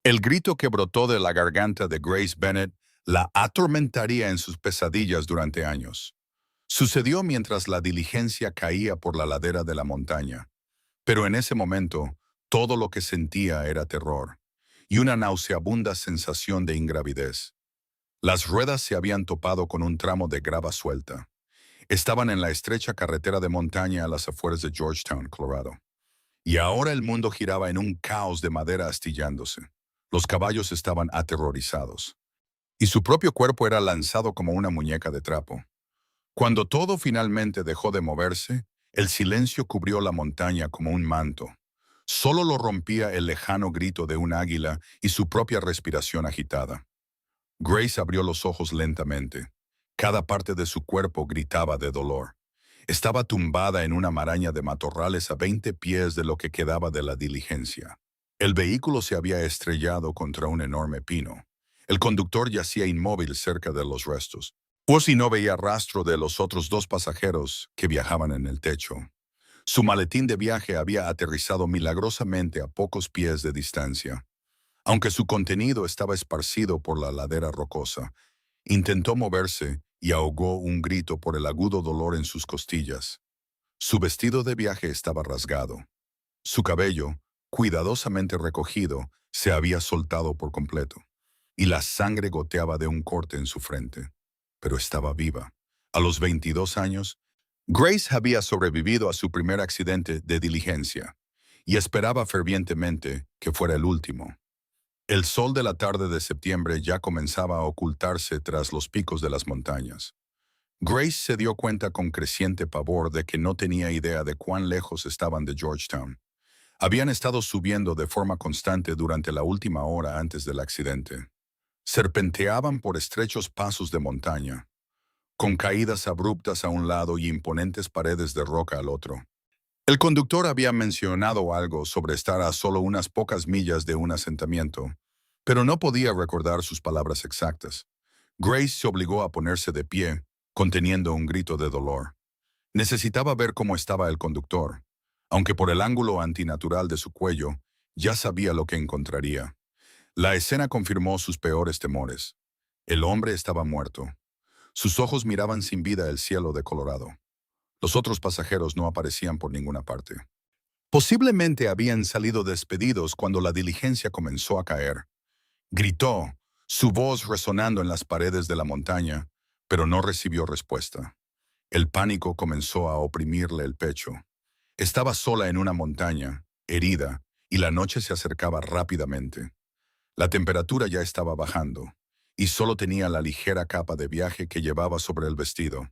El grito que brotó de la garganta de Grace Bennett la atormentaría en sus pesadillas durante años. Sucedió mientras la diligencia caía por la ladera de la montaña, pero en ese momento todo lo que sentía era terror y una nauseabunda sensación de ingravidez. Las ruedas se habían topado con un tramo de grava suelta. Estaban en la estrecha carretera de montaña a las afueras de Georgetown, Colorado. Y ahora el mundo giraba en un caos de madera astillándose. Los caballos estaban aterrorizados, y su propio cuerpo era lanzado como una muñeca de trapo. Cuando todo finalmente dejó de moverse, el silencio cubrió la montaña como un manto. Solo lo rompía el lejano grito de un águila y su propia respiración agitada. Grace abrió los ojos lentamente. Cada parte de su cuerpo gritaba de dolor. Estaba tumbada en una maraña de matorrales a 20 pies de lo que quedaba de la diligencia. El vehículo se había estrellado contra un enorme pino. El conductor yacía inmóvil cerca de los restos, por si no veía rastro de los otros dos pasajeros que viajaban en el techo. Su maletín de viaje había aterrizado milagrosamente a pocos pies de distancia. Aunque su contenido estaba esparcido por la ladera rocosa, intentó moverse y ahogó un grito por el agudo dolor en sus costillas. Su vestido de viaje estaba rasgado. Su cabello, cuidadosamente recogido, se había soltado por completo, y la sangre goteaba de un corte en su frente. Pero estaba viva. A los 22 años, Grace había sobrevivido a su primer accidente de diligencia, y esperaba fervientemente que fuera el último. El sol de la tarde de septiembre ya comenzaba a ocultarse tras los picos de las montañas. Grace se dio cuenta con creciente pavor de que no tenía idea de cuán lejos estaban de Georgetown. Habían estado subiendo de forma constante durante la última hora antes del accidente. Serpenteaban por estrechos pasos de montaña, con caídas abruptas a un lado y imponentes paredes de roca al otro. El conductor había mencionado algo sobre estar a solo unas pocas millas de un asentamiento, pero no podía recordar sus palabras exactas. Grace se obligó a ponerse de pie, conteniendo un grito de dolor. Necesitaba ver cómo estaba el conductor, aunque por el ángulo antinatural de su cuello, ya sabía lo que encontraría. La escena confirmó sus peores temores. El hombre estaba muerto. Sus ojos miraban sin vida el cielo de Colorado. Los otros pasajeros no aparecían por ninguna parte. Posiblemente habían salido despedidos cuando la diligencia comenzó a caer. Gritó, su voz resonando en las paredes de la montaña, pero no recibió respuesta. El pánico comenzó a oprimirle el pecho. Estaba sola en una montaña, herida, y la noche se acercaba rápidamente. La temperatura ya estaba bajando, y solo tenía la ligera capa de viaje que llevaba sobre el vestido.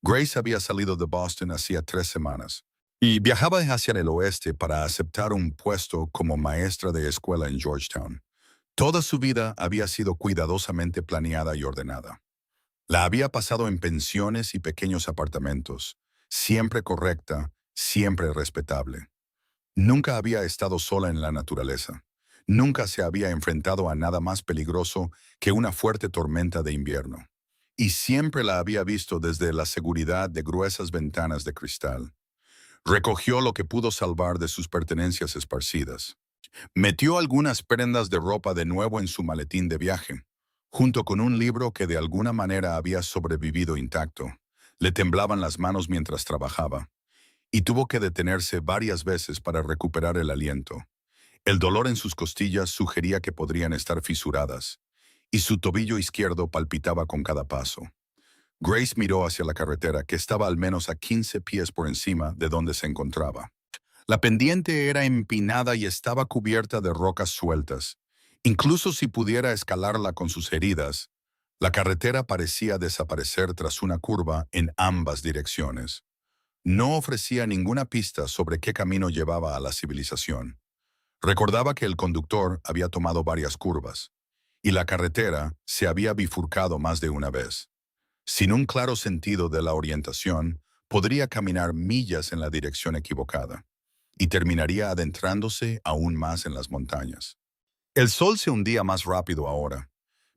Grace había salido de Boston hacía 3 semanas y viajaba hacia el oeste para aceptar un puesto como maestra de escuela en Georgetown. Toda su vida había sido cuidadosamente planeada y ordenada. La había pasado en pensiones y pequeños apartamentos, siempre correcta, siempre respetable. Nunca había estado sola en la naturaleza. Nunca se había enfrentado a nada más peligroso que una fuerte tormenta de invierno. Y siempre la había visto desde la seguridad de gruesas ventanas de cristal. Recogió lo que pudo salvar de sus pertenencias esparcidas. Metió algunas prendas de ropa de nuevo en su maletín de viaje, junto con un libro que de alguna manera había sobrevivido intacto. Le temblaban las manos mientras trabajaba, y tuvo que detenerse varias veces para recuperar el aliento. El dolor en sus costillas sugería que podrían estar fisuradas, y su tobillo izquierdo palpitaba con cada paso. Grace miró hacia la carretera, que estaba al menos a 15 pies por encima de donde se encontraba. La pendiente era empinada y estaba cubierta de rocas sueltas. Incluso si pudiera escalarla con sus heridas, la carretera parecía desaparecer tras una curva en ambas direcciones. No ofrecía ninguna pista sobre qué camino llevaba a la civilización. Recordaba que el conductor había tomado varias curvas, y la carretera se había bifurcado más de una vez. Sin un claro sentido de la orientación, podría caminar millas en la dirección equivocada, y terminaría adentrándose aún más en las montañas. El sol se hundía más rápido ahora.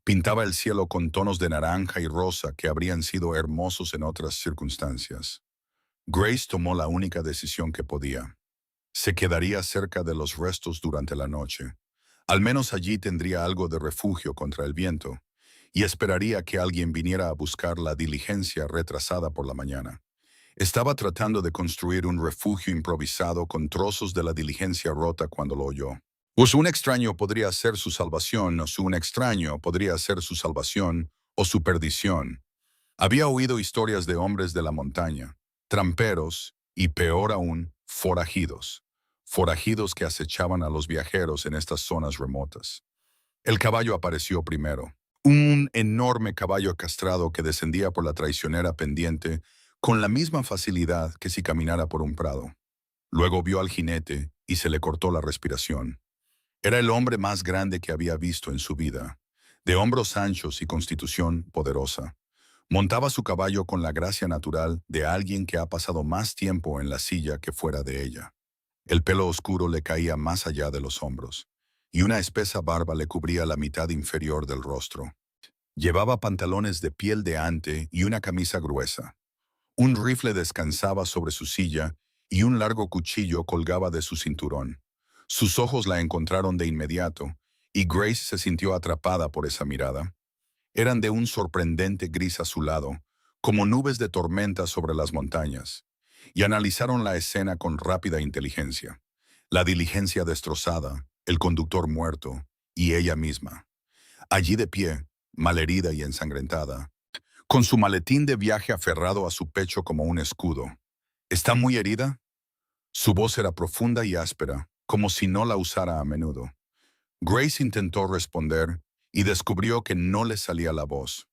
Pintaba el cielo con tonos de naranja y rosa que habrían sido hermosos en otras circunstancias. Grace tomó la única decisión que podía. Se quedaría cerca de los restos durante la noche, Al menos allí tendría algo de refugio contra el viento, y esperaría que alguien viniera a buscar la diligencia retrasada por la mañana. Estaba tratando de construir un refugio improvisado con trozos de la diligencia rota cuando lo oyó. Pues un extraño podría ser su salvación, o un extraño podría ser su salvación o su perdición. Había oído historias de hombres de la montaña, tramperos y, peor aún, forajidos. Forajidos que acechaban a los viajeros en estas zonas remotas. El caballo apareció primero. Un enorme caballo castrado que descendía por la traicionera pendiente con la misma facilidad que si caminara por un prado. Luego vio al jinete y se le cortó la respiración. Era el hombre más grande que había visto en su vida, de hombros anchos y constitución poderosa. Montaba su caballo con la gracia natural de alguien que ha pasado más tiempo en la silla que fuera de ella. El pelo oscuro le caía más allá de los hombros, y una espesa barba le cubría la mitad inferior del rostro. Llevaba pantalones de piel de ante y una camisa gruesa. Un rifle descansaba sobre su silla y un largo cuchillo colgaba de su cinturón. Sus ojos la encontraron de inmediato, y Grace se sintió atrapada por esa mirada. Eran de un sorprendente gris azulado, como nubes de tormenta sobre las montañas, y analizaron la escena con rápida inteligencia. La diligencia destrozada, el conductor muerto, y ella misma. Allí de pie, malherida y ensangrentada, con su maletín de viaje aferrado a su pecho como un escudo. ¿Está muy herida? Su voz era profunda y áspera, como si no la usara a menudo. Grace intentó responder y descubrió que no le salía la voz.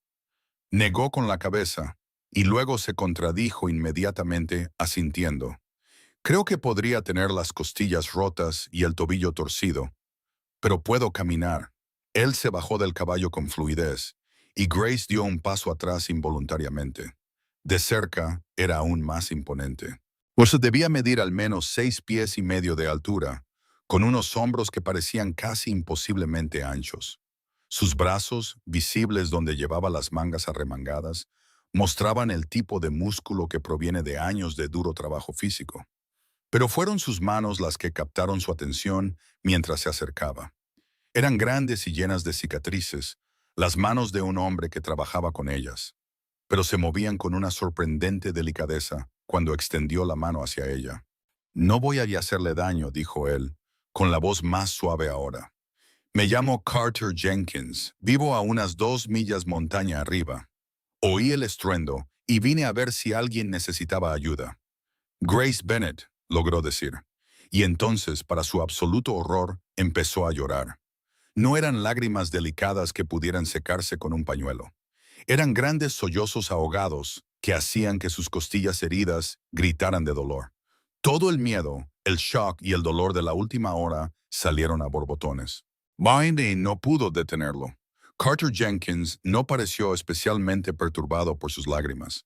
Negó con la cabeza y luego se contradijo inmediatamente asintiendo. Creo que podría tener las costillas rotas y el tobillo torcido, pero puedo caminar. Él se bajó del caballo con fluidez y Grace dio un paso atrás involuntariamente. De cerca era aún más imponente. Pues debía medir al menos 6 pies y medio de altura, con unos hombros que parecían casi imposiblemente anchos. Sus brazos, visibles donde llevaba las mangas arremangadas, mostraban el tipo de músculo que proviene de años de duro trabajo físico. Pero fueron sus manos las que captaron su atención mientras se acercaba. Eran grandes y llenas de cicatrices, las manos de un hombre que trabajaba con ellas, pero se movían con una sorprendente delicadeza cuando extendió la mano hacia ella. No voy a hacerle daño, dijo él, con la voz más suave ahora. Me llamo Carter Jenkins, vivo a unas 2 millas montaña arriba. Oí el estruendo y vine a ver si alguien necesitaba ayuda. Grace Bennett, logró decir, y entonces, para su absoluto horror, empezó a llorar. No eran lágrimas delicadas que pudieran secarse con un pañuelo. Eran grandes sollozos ahogados que hacían que sus costillas heridas gritaran de dolor. Todo el miedo, el shock y el dolor de la última hora salieron a borbotones. Bynde no pudo detenerlo. Carter Jenkins no pareció especialmente perturbado por sus lágrimas.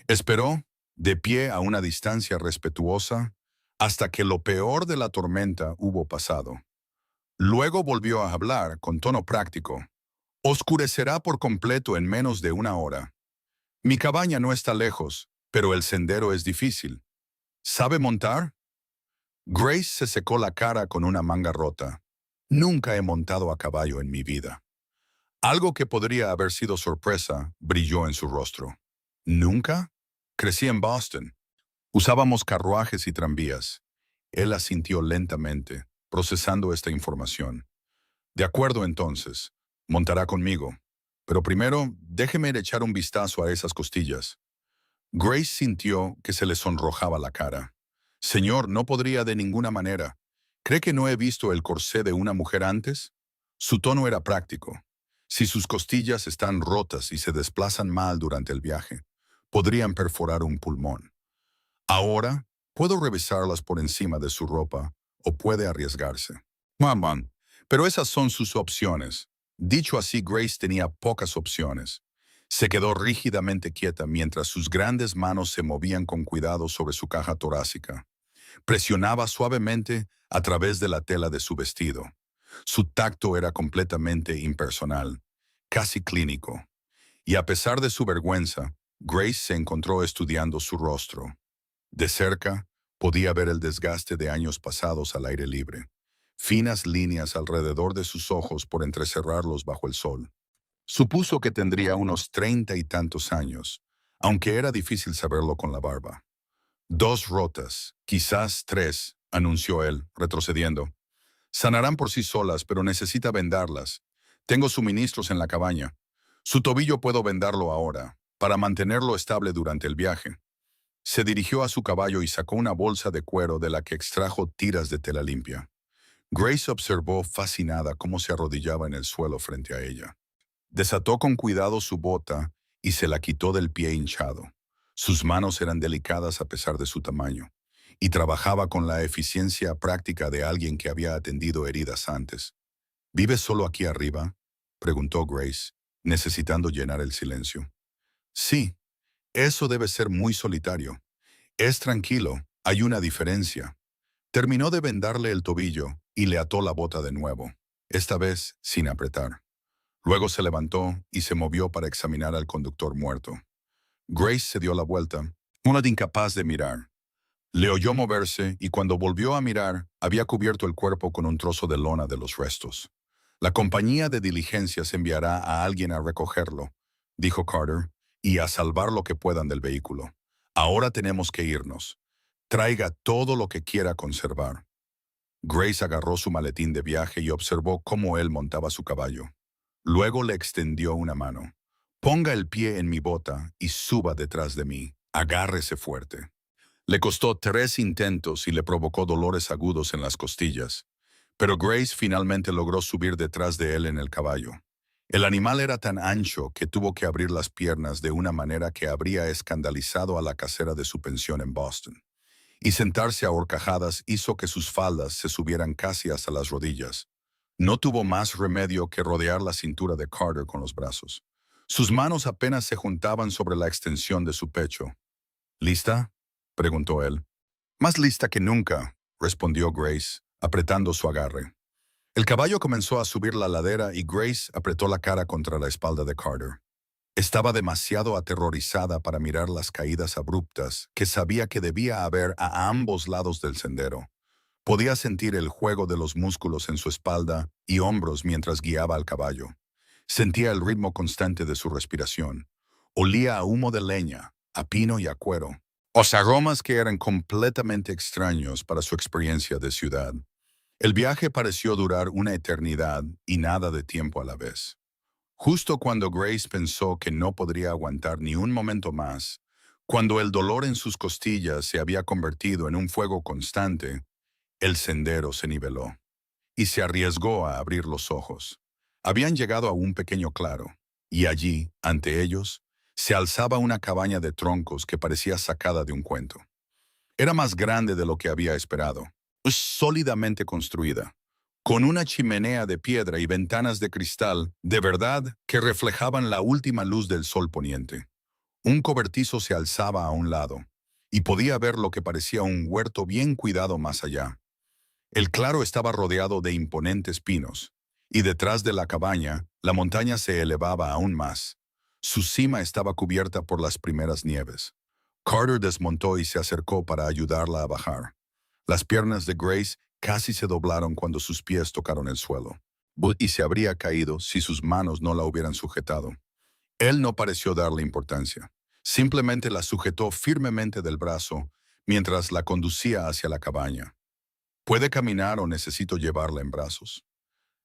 Esperó, de pie a una distancia respetuosa, hasta que lo peor de la tormenta hubo pasado. Luego volvió a hablar con tono práctico. Oscurecerá por completo en menos de una hora. Mi cabaña no está lejos, pero el sendero es difícil. ¿Sabe montar? Grace se secó la cara con una manga rota. Nunca he montado a caballo en mi vida. Algo que podría haber sido sorpresa brilló en su rostro. ¿Nunca? Crecí en Boston. Usábamos carruajes y tranvías. Él asintió lentamente, procesando esta información. De acuerdo entonces, montará conmigo. Pero primero, déjeme ir a echar un vistazo a esas costillas. Grace sintió que se le sonrojaba la cara. Señor, no podría de ninguna manera. ¿Cree que no he visto el corsé de una mujer antes? Su tono era práctico. Si sus costillas están rotas y se desplazan mal durante el viaje, podrían perforar un pulmón. Ahora, puedo revisarlas por encima de su ropa o puede arriesgarse. Mamá, pero esas son sus opciones. Dicho así, Grace tenía pocas opciones. Se quedó rígidamente quieta mientras sus grandes manos se movían con cuidado sobre su caja torácica. Presionaba suavemente a través de la tela de su vestido. Su tacto era completamente impersonal, casi clínico. Y a pesar de su vergüenza, Grace se encontró estudiando su rostro. De cerca, podía ver el desgaste de años pasados al aire libre, finas líneas alrededor de sus ojos por entrecerrarlos bajo el sol. Supuso que tendría unos 30 y tantos años, aunque era difícil saberlo con la barba. 2 rotas, quizás 3, anunció él, retrocediendo. Sanarán por sí solas, pero necesita vendarlas. Tengo suministros en la cabaña. Su tobillo puedo vendarlo ahora, para mantenerlo estable durante el viaje. Se dirigió a su caballo y sacó una bolsa de cuero de la que extrajo tiras de tela limpia. Grace observó fascinada cómo se arrodillaba en el suelo frente a ella. Desató con cuidado su bota y se la quitó del pie hinchado. Sus manos eran delicadas a pesar de su tamaño, y trabajaba con la eficiencia práctica de alguien que había atendido heridas antes. ¿Vives solo aquí arriba?, preguntó Grace, necesitando llenar el silencio. Sí, eso debe ser muy solitario. Es tranquilo, hay una diferencia. Terminó de vendarle el tobillo y le ató la bota de nuevo, esta vez sin apretar. Luego se levantó y se movió para examinar al conductor muerto. Grace se dio la vuelta, una de incapaz de mirar. Le oyó moverse y cuando volvió a mirar, había cubierto el cuerpo con un trozo de lona de los restos. La compañía de diligencias enviará a alguien a recogerlo, dijo Carter, y a salvar lo que puedan del vehículo. Ahora tenemos que irnos. Traiga todo lo que quiera conservar. Grace agarró su maletín de viaje y observó cómo él montaba su caballo. Luego le extendió una mano. Ponga el pie en mi bota y suba detrás de mí. Agárrese fuerte. Le costó 3 intentos y le provocó dolores agudos en las costillas, pero Grace finalmente logró subir detrás de él en el caballo. El animal era tan ancho que tuvo que abrir las piernas de una manera que habría escandalizado a la casera de su pensión en Boston. Y sentarse a horcajadas hizo que sus faldas se subieran casi hasta las rodillas. No tuvo más remedio que rodear la cintura de Carter con los brazos. Sus manos apenas se juntaban sobre la extensión de su pecho. ¿Lista?, preguntó él. Más lista que nunca, respondió Grace, apretando su agarre. El caballo comenzó a subir la ladera y Grace apretó la cara contra la espalda de Carter. Estaba demasiado aterrorizada para mirar las caídas abruptas que sabía que debía haber a ambos lados del sendero. Podía sentir el juego de los músculos en su espalda y hombros mientras guiaba al caballo. Sentía el ritmo constante de su respiración. Olía a humo de leña, a pino y a cuero. Aromas que eran completamente extraños para su experiencia de ciudad. El viaje pareció durar una eternidad y nada de tiempo a la vez. Justo cuando Grace pensó que no podría aguantar ni un momento más, cuando el dolor en sus costillas se había convertido en un fuego constante, el sendero se niveló y se arriesgó a abrir los ojos. Habían llegado a un pequeño claro, y allí, ante ellos, se alzaba una cabaña de troncos que parecía sacada de un cuento. Era más grande de lo que había esperado, sólidamente construida, con una chimenea de piedra y ventanas de cristal, de verdad, que reflejaban la última luz del sol poniente. Un cobertizo se alzaba a un lado, y podía ver lo que parecía un huerto bien cuidado más allá. El claro estaba rodeado de imponentes pinos, y detrás de la cabaña, la montaña se elevaba aún más. Su cima estaba cubierta por las primeras nieves. Carter desmontó y se acercó para ayudarla a bajar. Las piernas de Grace casi se doblaron cuando sus pies tocaron el suelo, y se habría caído si sus manos no la hubieran sujetado. Él no pareció darle importancia. Simplemente la sujetó firmemente del brazo mientras la conducía hacia la cabaña. ¿Puede caminar o necesito llevarla en brazos?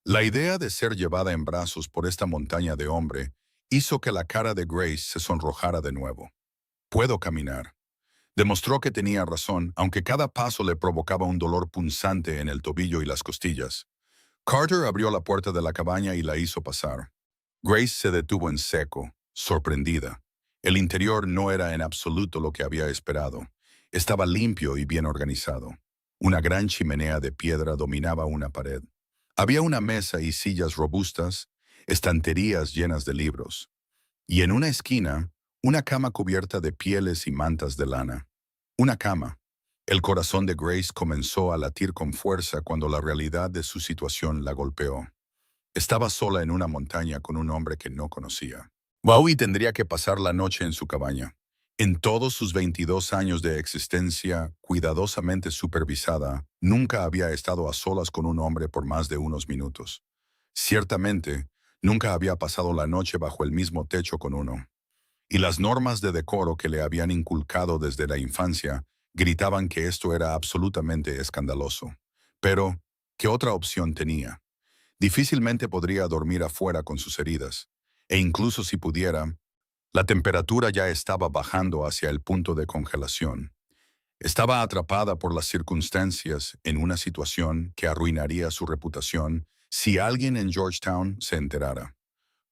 La idea de ser llevada en brazos por esta montaña de hombre hizo que la cara de Grace se sonrojara de nuevo. Puedo caminar. Demostró que tenía razón, aunque cada paso le provocaba un dolor punzante en el tobillo y las costillas. Carter abrió la puerta de la cabaña y la hizo pasar. Grace se detuvo en seco, sorprendida. El interior no era en absoluto lo que había esperado. Estaba limpio y bien organizado. Una gran chimenea de piedra dominaba una pared. Había una mesa y sillas robustas, estanterías llenas de libros. Y en una esquina, una cama cubierta de pieles y mantas de lana. Una cama. El corazón de Grace comenzó a latir con fuerza cuando la realidad de su situación la golpeó. Estaba sola en una montaña con un hombre que no conocía. Bowie tendría que pasar la noche en su cabaña. En todos sus 22 años de existencia, cuidadosamente supervisada, nunca había estado a solas con un hombre por más de unos minutos. Ciertamente, nunca había pasado la noche bajo el mismo techo con uno. Y las normas de decoro que le habían inculcado desde la infancia gritaban que esto era absolutamente escandaloso. Pero, ¿qué otra opción tenía? Difícilmente podría dormir afuera con sus heridas, e incluso si pudiera, la temperatura ya estaba bajando hacia el punto de congelación. Estaba atrapada por las circunstancias en una situación que arruinaría su reputación si alguien en Georgetown se enterara.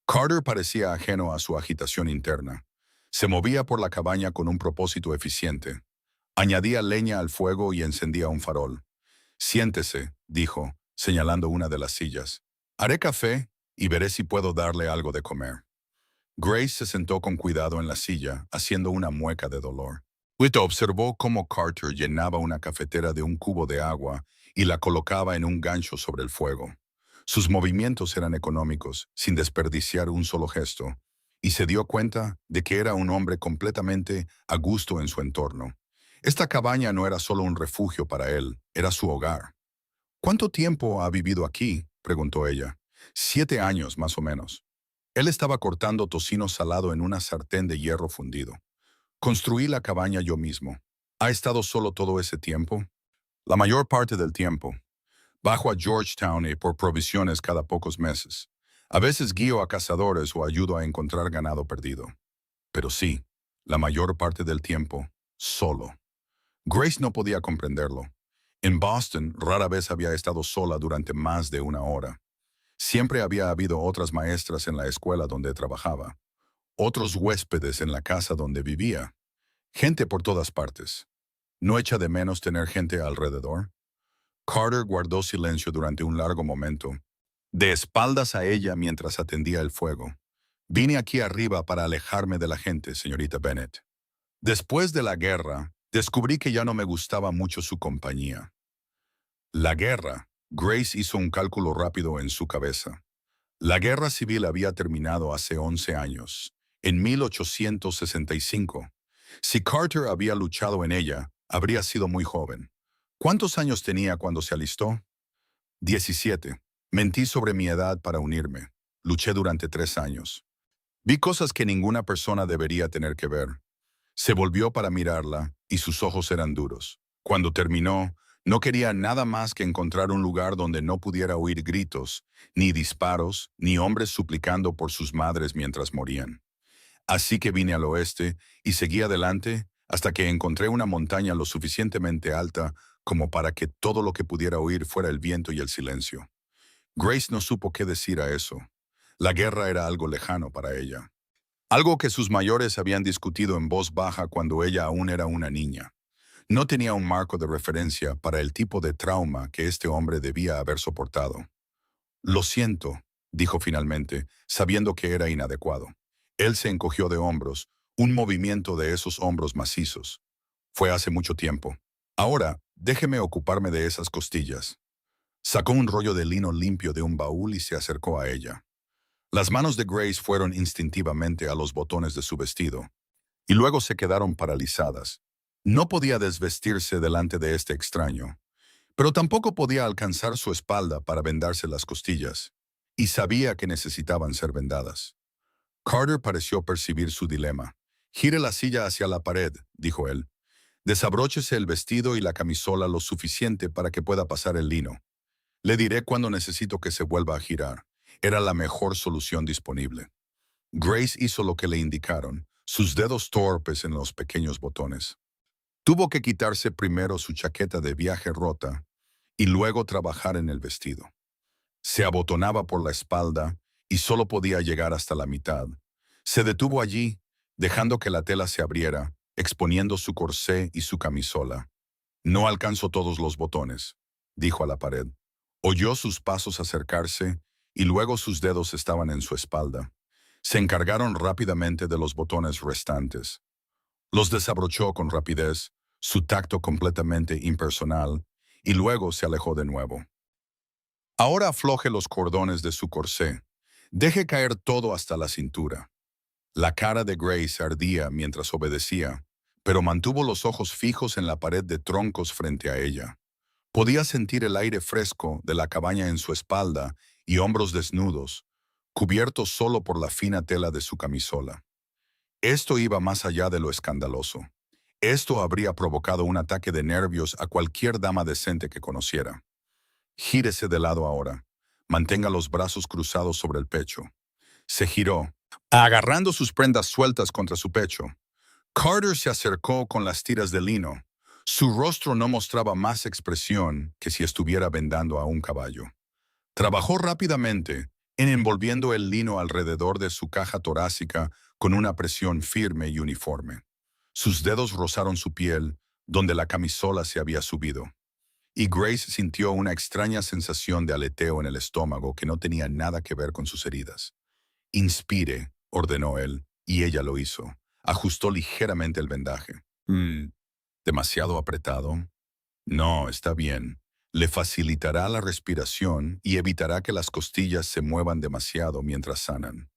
Carter parecía ajeno a su agitación interna. Se movía por la cabaña con un propósito eficiente. Añadía leña al fuego y encendía un farol. «Siéntese», dijo, señalando una de las sillas. «Haré café y veré si puedo darle algo de comer». Grace se sentó con cuidado en la silla, haciendo una mueca de dolor. Whit observó cómo Carter llenaba una cafetera de un cubo de agua y la colocaba en un gancho sobre el fuego. Sus movimientos eran económicos, sin desperdiciar un solo gesto, y se dio cuenta de que era un hombre completamente a gusto en su entorno. Esta cabaña no era solo un refugio para él, era su hogar. «¿Cuánto tiempo ha vivido aquí?», preguntó ella. «7 años, más o menos». Él estaba cortando tocino salado en una sartén de hierro fundido. «Construí la cabaña yo mismo». «¿Ha estado solo todo ese tiempo?» «La mayor parte del tiempo. Bajo a Georgetown y por provisiones cada pocos meses. A veces guío a cazadores o ayudo a encontrar ganado perdido. Pero sí, la mayor parte del tiempo, solo». Grace no podía comprenderlo. En Boston rara vez había estado sola durante más de una hora. Siempre había habido otras maestras en la escuela donde trabajaba, otros huéspedes en la casa donde vivía, gente por todas partes. ¿No echa de menos tener gente alrededor? Carter guardó silencio durante un largo momento, de espaldas a ella mientras atendía el fuego. «Vine aquí arriba para alejarme de la gente, señorita Bennet. Después de la guerra, descubrí que ya no me gustaba mucho su compañía». La guerra. Grace hizo un cálculo rápido en su cabeza. La guerra civil había terminado hace 11 años, en 1865. Si Carter había luchado en ella, habría sido muy joven. ¿Cuántos años tenía cuando se alistó? 17. Mentí sobre mi edad para unirme. Luché durante 3 años. Vi cosas que ninguna persona debería tener que ver. Se volvió para mirarla y sus ojos eran duros. Cuando terminó, no quería nada más que encontrar un lugar donde no pudiera oír gritos, ni disparos, ni hombres suplicando por sus madres mientras morían. Así que vine al oeste y seguí adelante hasta que encontré una montaña lo suficientemente alta como para que todo lo que pudiera oír fuera el viento y el silencio. Grace no supo qué decir a eso. La guerra era algo lejano para ella. Algo que sus mayores habían discutido en voz baja cuando ella aún era una niña. No tenía un marco de referencia para el tipo de trauma que este hombre debía haber soportado. «Lo siento», dijo finalmente, sabiendo que era inadecuado. Él se encogió de hombros, un movimiento de esos hombros macizos. «Fue hace mucho tiempo. Ahora, déjeme ocuparme de esas costillas». Sacó un rollo de lino limpio de un baúl y se acercó a ella. Las manos de Grace fueron instintivamente a los botones de su vestido, y luego se quedaron paralizadas. No podía desvestirse delante de este extraño, pero tampoco podía alcanzar su espalda para vendarse las costillas, y sabía que necesitaban ser vendadas. Carter pareció percibir su dilema. «Gire la silla hacia la pared», dijo él. «Desabróchese el vestido y la camisola lo suficiente para que pueda pasar el lino. Le diré cuando necesito que se vuelva a girar». Era la mejor solución disponible. Grace hizo lo que le indicaron, sus dedos torpes en los pequeños botones. Tuvo que quitarse primero su chaqueta de viaje rota y luego trabajar en el vestido. Se abotonaba por la espalda y solo podía llegar hasta la mitad. Se detuvo allí, dejando que la tela se abriera, exponiendo su corsé y su camisola. «No alcanzo todos los botones», dijo a la pared. Oyó sus pasos acercarse y luego sus dedos estaban en su espalda. Se encargaron rápidamente de los botones restantes. Los desabrochó con rapidez, su tacto completamente impersonal, y luego se alejó de nuevo. «Ahora afloje los cordones de su corsé. Deje caer todo hasta la cintura». La cara de Grace ardía mientras obedecía, pero mantuvo los ojos fijos en la pared de troncos frente a ella. Podía sentir el aire fresco de la cabaña en su espalda y hombros desnudos, cubiertos solo por la fina tela de su camisola. Esto iba más allá de lo escandaloso. Esto habría provocado un ataque de nervios a cualquier dama decente que conociera. Gírese de lado ahora. Mantenga los brazos cruzados sobre el pecho. Se giró, agarrando sus prendas sueltas contra su pecho. Carter se acercó con las tiras de lino. Su rostro no mostraba más expresión que si estuviera vendando a un caballo. Trabajó rápidamente en envolviendo el lino alrededor de su caja torácica con una presión firme y uniforme. Sus dedos rozaron su piel, donde la camisola se había subido. Y Grace sintió una extraña sensación de aleteo en el estómago que no tenía nada que ver con sus heridas. Inspire, ordenó él, y ella lo hizo. Ajustó ligeramente el vendaje. ¿Demasiado apretado? No, está bien. Le facilitará la respiración y evitará que las costillas se muevan demasiado mientras sanan.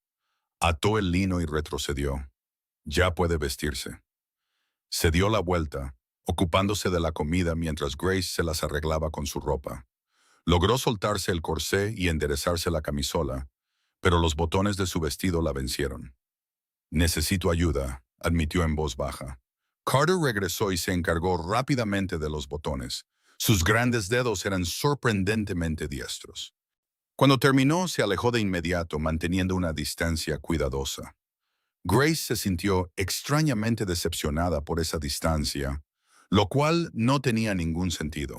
Ató el lino y retrocedió. Ya puede vestirse. Se dio la vuelta, ocupándose de la comida mientras Grace se las arreglaba con su ropa. Logró soltarse el corsé y enderezarse la camisola, pero los botones de su vestido la vencieron. Necesito ayuda, admitió en voz baja. Carter regresó y se encargó rápidamente de los botones. Sus grandes dedos eran sorprendentemente diestros. Cuando terminó, se alejó de inmediato, manteniendo una distancia cuidadosa. Grace se sintió extrañamente decepcionada por esa distancia, lo cual no tenía ningún sentido.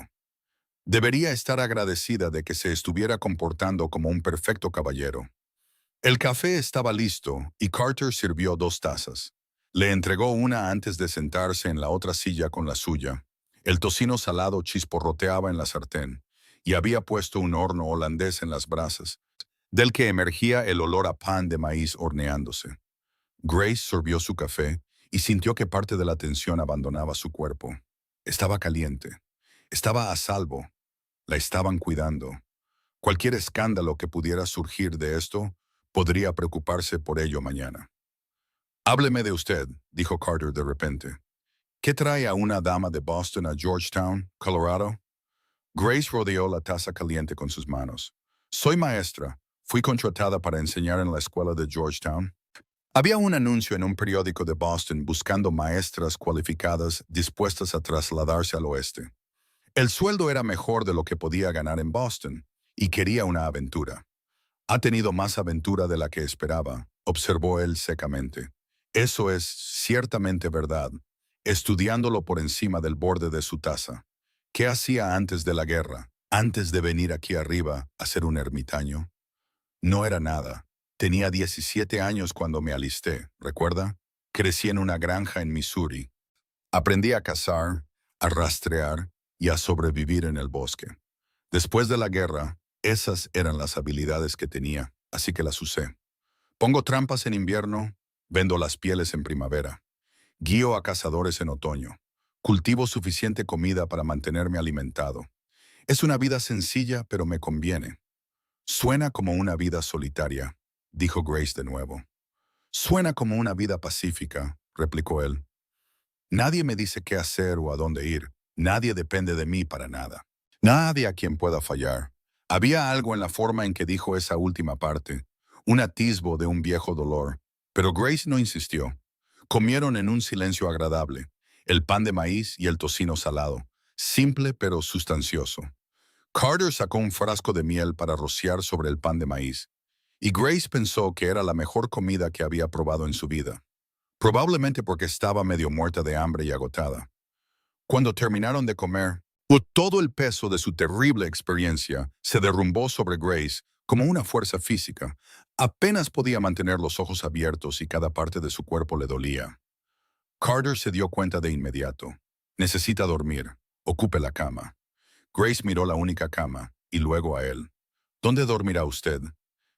Debería estar agradecida de que se estuviera comportando como un perfecto caballero. El café estaba listo y Carter sirvió 2 tazas. Le entregó una antes de sentarse en la otra silla con la suya. El tocino salado chisporroteaba en la sartén y había puesto un horno holandés en las brasas, del que emergía el olor a pan de maíz horneándose. Grace sorbió su café y sintió que parte de la tensión abandonaba su cuerpo. Estaba caliente. Estaba a salvo. La estaban cuidando. Cualquier escándalo que pudiera surgir de esto podría preocuparse por ello mañana. Hábleme de usted, dijo Carter de repente. ¿Qué trae a una dama de Boston a Georgetown, Colorado? Grace rodeó la taza caliente con sus manos. Soy maestra. Fui contratada para enseñar en la escuela de Georgetown. Había un anuncio en un periódico de Boston buscando maestras cualificadas dispuestas a trasladarse al oeste. El sueldo era mejor de lo que podía ganar en Boston, y quería una aventura. Ha tenido más aventura de la que esperaba, observó él secamente. Eso es ciertamente verdad, estudiándolo por encima del borde de su taza. ¿Qué hacía antes de la guerra, antes de venir aquí arriba a ser un ermitaño? No era nada. Tenía 17 años cuando me alisté, ¿recuerda? Crecí en una granja en Missouri. Aprendí a cazar, a rastrear y a sobrevivir en el bosque. Después de la guerra, esas eran las habilidades que tenía, así que las usé. Pongo trampas en invierno, vendo las pieles en primavera. Guío a cazadores en otoño. Cultivo suficiente comida para mantenerme alimentado. Es una vida sencilla, pero me conviene. Suena como una vida solitaria, dijo Grace de nuevo. Suena como una vida pacífica, replicó él. Nadie me dice qué hacer o a dónde ir. Nadie depende de mí para nada. Nadie a quien pueda fallar. Había algo en la forma en que dijo esa última parte, un atisbo de un viejo dolor, pero Grace no insistió. Comieron en un silencio agradable, el pan de maíz y el tocino salado, simple pero sustancioso. Carter sacó un frasco de miel para rociar sobre el pan de maíz, y Grace pensó que era la mejor comida que había probado en su vida, probablemente porque estaba medio muerta de hambre y agotada. Cuando terminaron de comer, todo el peso de su terrible experiencia se derrumbó sobre Grace como una fuerza física. Apenas podía mantener los ojos abiertos y cada parte de su cuerpo le dolía. Carter se dio cuenta de inmediato. Necesita dormir. Ocupe la cama. Grace miró la única cama y luego a él. ¿Dónde dormirá usted?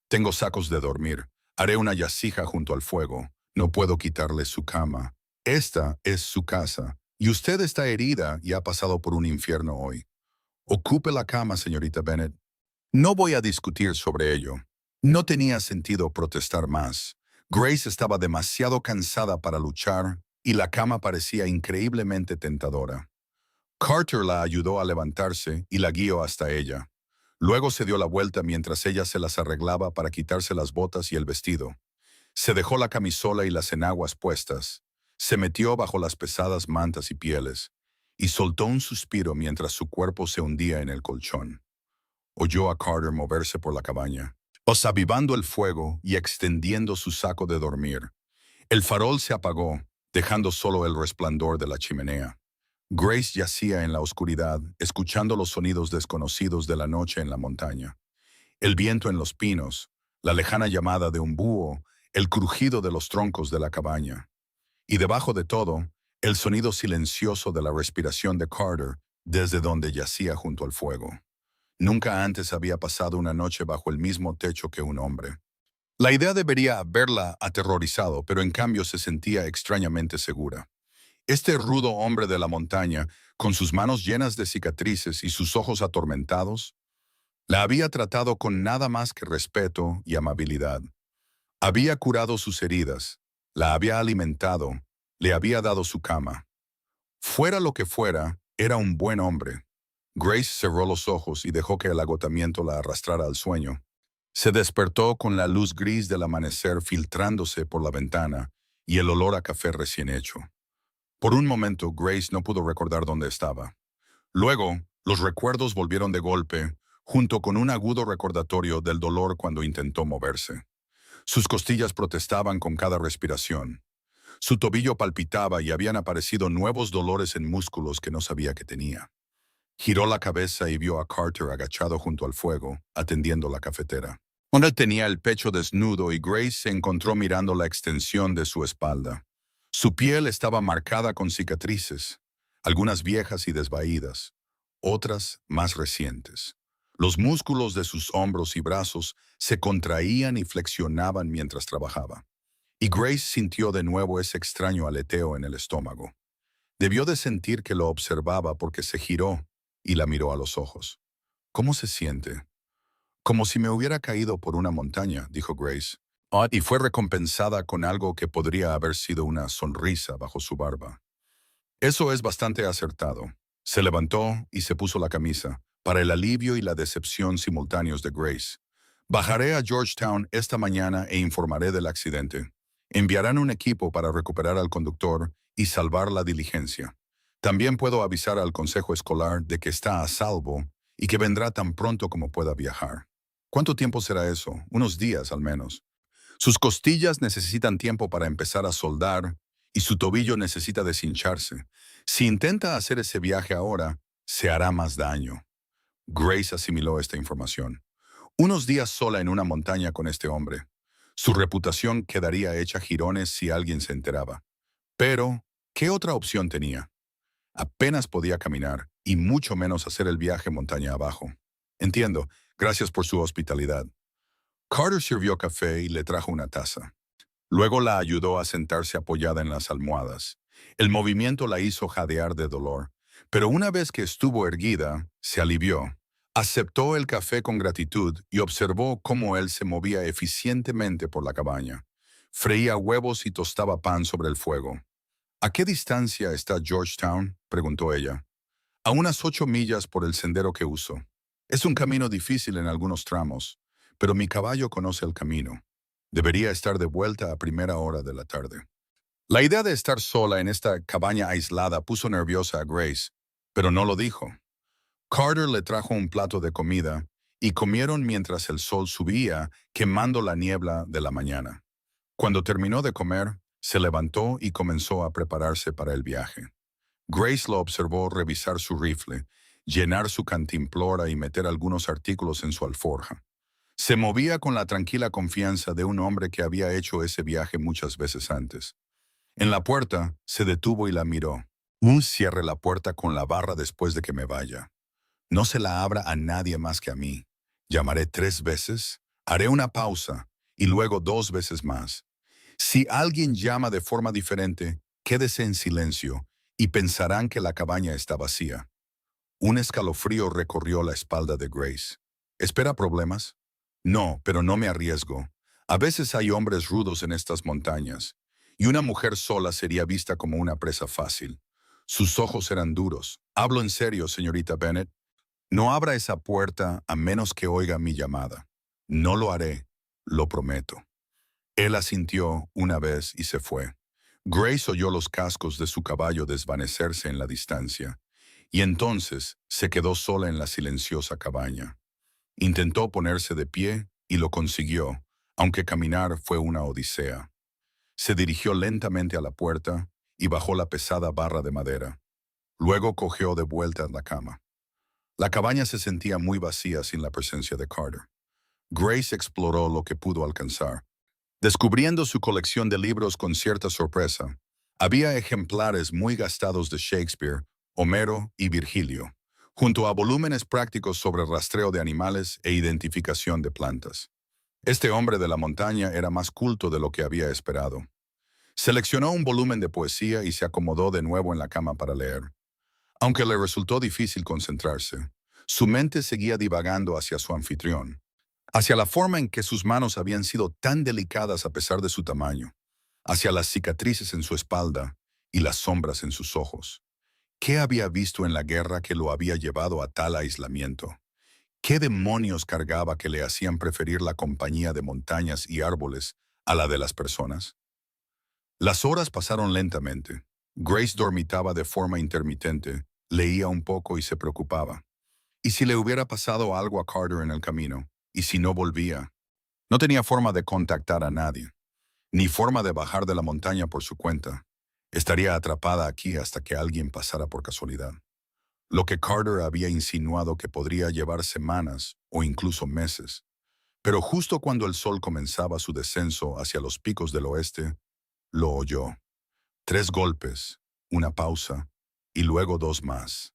Tengo sacos de dormir. Haré una yacija junto al fuego. No puedo quitarle su cama. Esta es su casa. Y usted está herida y ha pasado por un infierno hoy. Ocupe la cama, señorita Bennet. No voy a discutir sobre ello. No tenía sentido protestar más. Grace estaba demasiado cansada para luchar y la cama parecía increíblemente tentadora. Carter la ayudó a levantarse y la guió hasta ella. Luego se dio la vuelta mientras ella se las arreglaba para quitarse las botas y el vestido. Se dejó la camisola y las enaguas puestas. Se metió bajo las pesadas mantas y pieles y soltó un suspiro mientras su cuerpo se hundía en el colchón. Oyó a Carter moverse por la cabaña, avivando el fuego y extendiendo su saco de dormir. El farol se apagó, dejando solo el resplandor de la chimenea. Grace yacía en la oscuridad, escuchando los sonidos desconocidos de la noche en la montaña. El viento en los pinos, la lejana llamada de un búho, el crujido de los troncos de la cabaña. Y debajo de todo, el sonido silencioso de la respiración de Carter desde donde yacía junto al fuego. Nunca antes había pasado una noche bajo el mismo techo que un hombre. La idea debería haberla aterrorizado, pero en cambio se sentía extrañamente segura. Este rudo hombre de la montaña, con sus manos llenas de cicatrices y sus ojos atormentados, la había tratado con nada más que respeto y amabilidad. Había curado sus heridas, la había alimentado, le había dado su cama. Fuera lo que fuera, era un buen hombre. Grace cerró los ojos y dejó que el agotamiento la arrastrara al sueño. Se despertó con la luz gris del amanecer filtrándose por la ventana y el olor a café recién hecho. Por un momento, Grace no pudo recordar dónde estaba. Luego, los recuerdos volvieron de golpe, junto con un agudo recordatorio del dolor cuando intentó moverse. Sus costillas protestaban con cada respiración. Su tobillo palpitaba y habían aparecido nuevos dolores en músculos que no sabía que tenía. Giró la cabeza y vio a Carter agachado junto al fuego, atendiendo la cafetera. Él tenía el pecho desnudo y Grace se encontró mirando la extensión de su espalda. Su piel estaba marcada con cicatrices, algunas viejas y desvaídas, otras más recientes. Los músculos de sus hombros y brazos se contraían y flexionaban mientras trabajaba. Y Grace sintió de nuevo ese extraño aleteo en el estómago. Debió de sentir que lo observaba porque se giró y la miró a los ojos. ¿Cómo se siente? Como si me hubiera caído por una montaña, dijo Grace, y fue recompensada con algo que podría haber sido una sonrisa bajo su barba. Eso es bastante acertado. Se levantó y se puso la camisa, para el alivio y la decepción simultáneos de Grace. Bajaré a Georgetown esta mañana e informaré del accidente. Enviarán un equipo para recuperar al conductor y salvar la diligencia. También puedo avisar al consejo escolar de que está a salvo y que vendrá tan pronto como pueda viajar. ¿Cuánto tiempo será eso? Unos días al menos. Sus costillas necesitan tiempo para empezar a soldar y su tobillo necesita deshincharse. Si intenta hacer ese viaje ahora, se hará más daño. Grace asimiló esta información. Unos días sola en una montaña con este hombre. Su reputación quedaría hecha jirones si alguien se enteraba. Pero, ¿qué otra opción tenía? Apenas podía caminar, y mucho menos hacer el viaje montaña abajo. Entiendo, gracias por su hospitalidad. Carter sirvió café y le trajo una taza. Luego la ayudó a sentarse apoyada en las almohadas. El movimiento la hizo jadear de dolor, pero una vez que estuvo erguida, se alivió. Aceptó el café con gratitud y observó cómo él se movía eficientemente por la cabaña. Freía huevos y tostaba pan sobre el fuego. ¿A qué distancia está Georgetown?, preguntó ella. A unas 8 millas por el sendero que uso. Es un camino difícil en algunos tramos, pero mi caballo conoce el camino. Debería estar de vuelta a primera hora de la tarde. La idea de estar sola en esta cabaña aislada puso nerviosa a Grace, pero no lo dijo. Carter le trajo un plato de comida y comieron mientras el sol subía, quemando la niebla de la mañana. Cuando terminó de comer, se levantó y comenzó a prepararse para el viaje. Grace lo observó revisar su rifle, llenar su cantimplora y meter algunos artículos en su alforja. Se movía con la tranquila confianza de un hombre que había hecho ese viaje muchas veces antes. En la puerta, se detuvo y la miró. Cierre la puerta con la barra después de que me vaya. No se la abra a nadie más que a mí. Llamaré 3 veces, haré una pausa y luego 2 veces más. Si alguien llama de forma diferente, quédese en silencio y pensarán que la cabaña está vacía. Un escalofrío recorrió la espalda de Grace. ¿Espera problemas? No, pero no me arriesgo. A veces hay hombres rudos en estas montañas, y una mujer sola sería vista como una presa fácil. Sus ojos eran duros. Hablo en serio, señorita Bennet. No abra esa puerta a menos que oiga mi llamada. No lo haré, lo prometo. Él asintió una vez y se fue. Grace oyó los cascos de su caballo desvanecerse en la distancia, y entonces se quedó sola en la silenciosa cabaña. Intentó ponerse de pie y lo consiguió, aunque caminar fue una odisea. Se dirigió lentamente a la puerta y bajó la pesada barra de madera. Luego cogió de vuelta la cama. La cabaña se sentía muy vacía sin la presencia de Carter. Grace exploró lo que pudo alcanzar, descubriendo su colección de libros con cierta sorpresa. Había ejemplares muy gastados de Shakespeare, Homero y Virgilio, junto a volúmenes prácticos sobre rastreo de animales e identificación de plantas. Este hombre de la montaña era más culto de lo que había esperado. Seleccionó un volumen de poesía y se acomodó de nuevo en la cama para leer. Aunque le resultó difícil concentrarse, su mente seguía divagando hacia su anfitrión, hacia la forma en que sus manos habían sido tan delicadas a pesar de su tamaño, hacia las cicatrices en su espalda y las sombras en sus ojos. ¿Qué había visto en la guerra que lo había llevado a tal aislamiento? ¿Qué demonios cargaba que le hacían preferir la compañía de montañas y árboles a la de las personas? Las horas pasaron lentamente. Grace dormitaba de forma intermitente, leía un poco y se preocupaba. ¿Y si le hubiera pasado algo a Carter en el camino? ¿Y si no volvía? No tenía forma de contactar a nadie, ni forma de bajar de la montaña por su cuenta. Estaría atrapada aquí hasta que alguien pasara por casualidad. Lo que Carter había insinuado que podría llevar semanas o incluso meses. Pero justo cuando el sol comenzaba su descenso hacia los picos del oeste, lo oyó. 3 golpes, una pausa, y luego 2 más.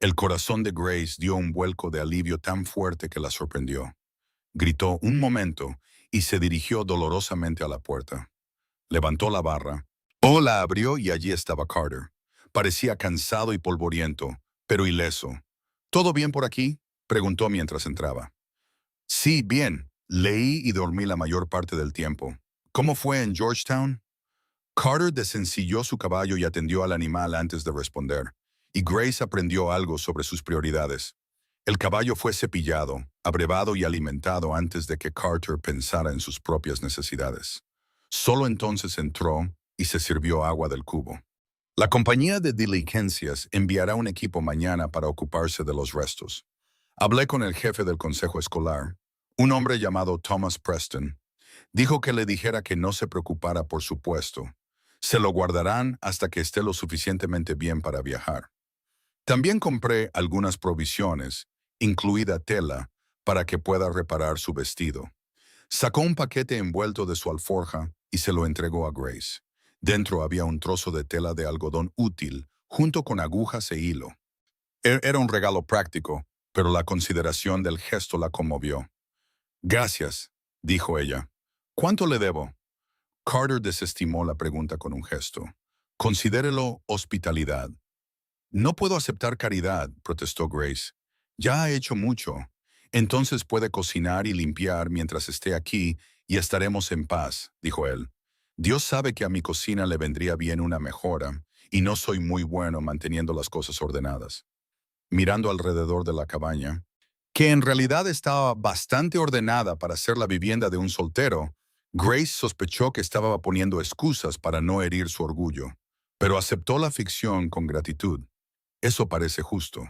El corazón de Grace dio un vuelco de alivio tan fuerte que la sorprendió. Gritó un momento y se dirigió dolorosamente a la puerta. Levantó la barra. La abrió y allí estaba Carter. Parecía cansado y polvoriento, pero ileso. ¿Todo bien por aquí?, preguntó mientras entraba. Sí, bien. Leí y dormí la mayor parte del tiempo. ¿Cómo fue en Georgetown? Carter desencilló su caballo y atendió al animal antes de responder, y Grace aprendió algo sobre sus prioridades. El caballo fue cepillado, abrevado y alimentado antes de que Carter pensara en sus propias necesidades. Solo entonces entró y se sirvió agua del cubo. La compañía de diligencias enviará un equipo mañana para ocuparse de los restos. Hablé con el jefe del consejo escolar, un hombre llamado Thomas Preston. Dijo que le dijera que no se preocupara por su puesto. Se lo guardarán hasta que esté lo suficientemente bien para viajar. También compré algunas provisiones, incluida tela, para que pueda reparar su vestido. Sacó un paquete envuelto de su alforja y se lo entregó a Grace. Dentro había un trozo de tela de algodón útil, junto con agujas e hilo. Era un regalo práctico, pero la consideración del gesto la conmovió. Gracias, dijo ella. ¿Cuánto le debo? Carter desestimó la pregunta con un gesto. Considérelo hospitalidad. No puedo aceptar caridad, protestó Grace. Ya ha hecho mucho. Entonces puede cocinar y limpiar mientras esté aquí y estaremos en paz, dijo él. Dios sabe que a mi cocina le vendría bien una mejora, y no soy muy bueno manteniendo las cosas ordenadas. Mirando alrededor de la cabaña, que en realidad estaba bastante ordenada para ser la vivienda de un soltero, Grace sospechó que estaba poniendo excusas para no herir su orgullo, pero aceptó la ficción con gratitud. Eso parece justo.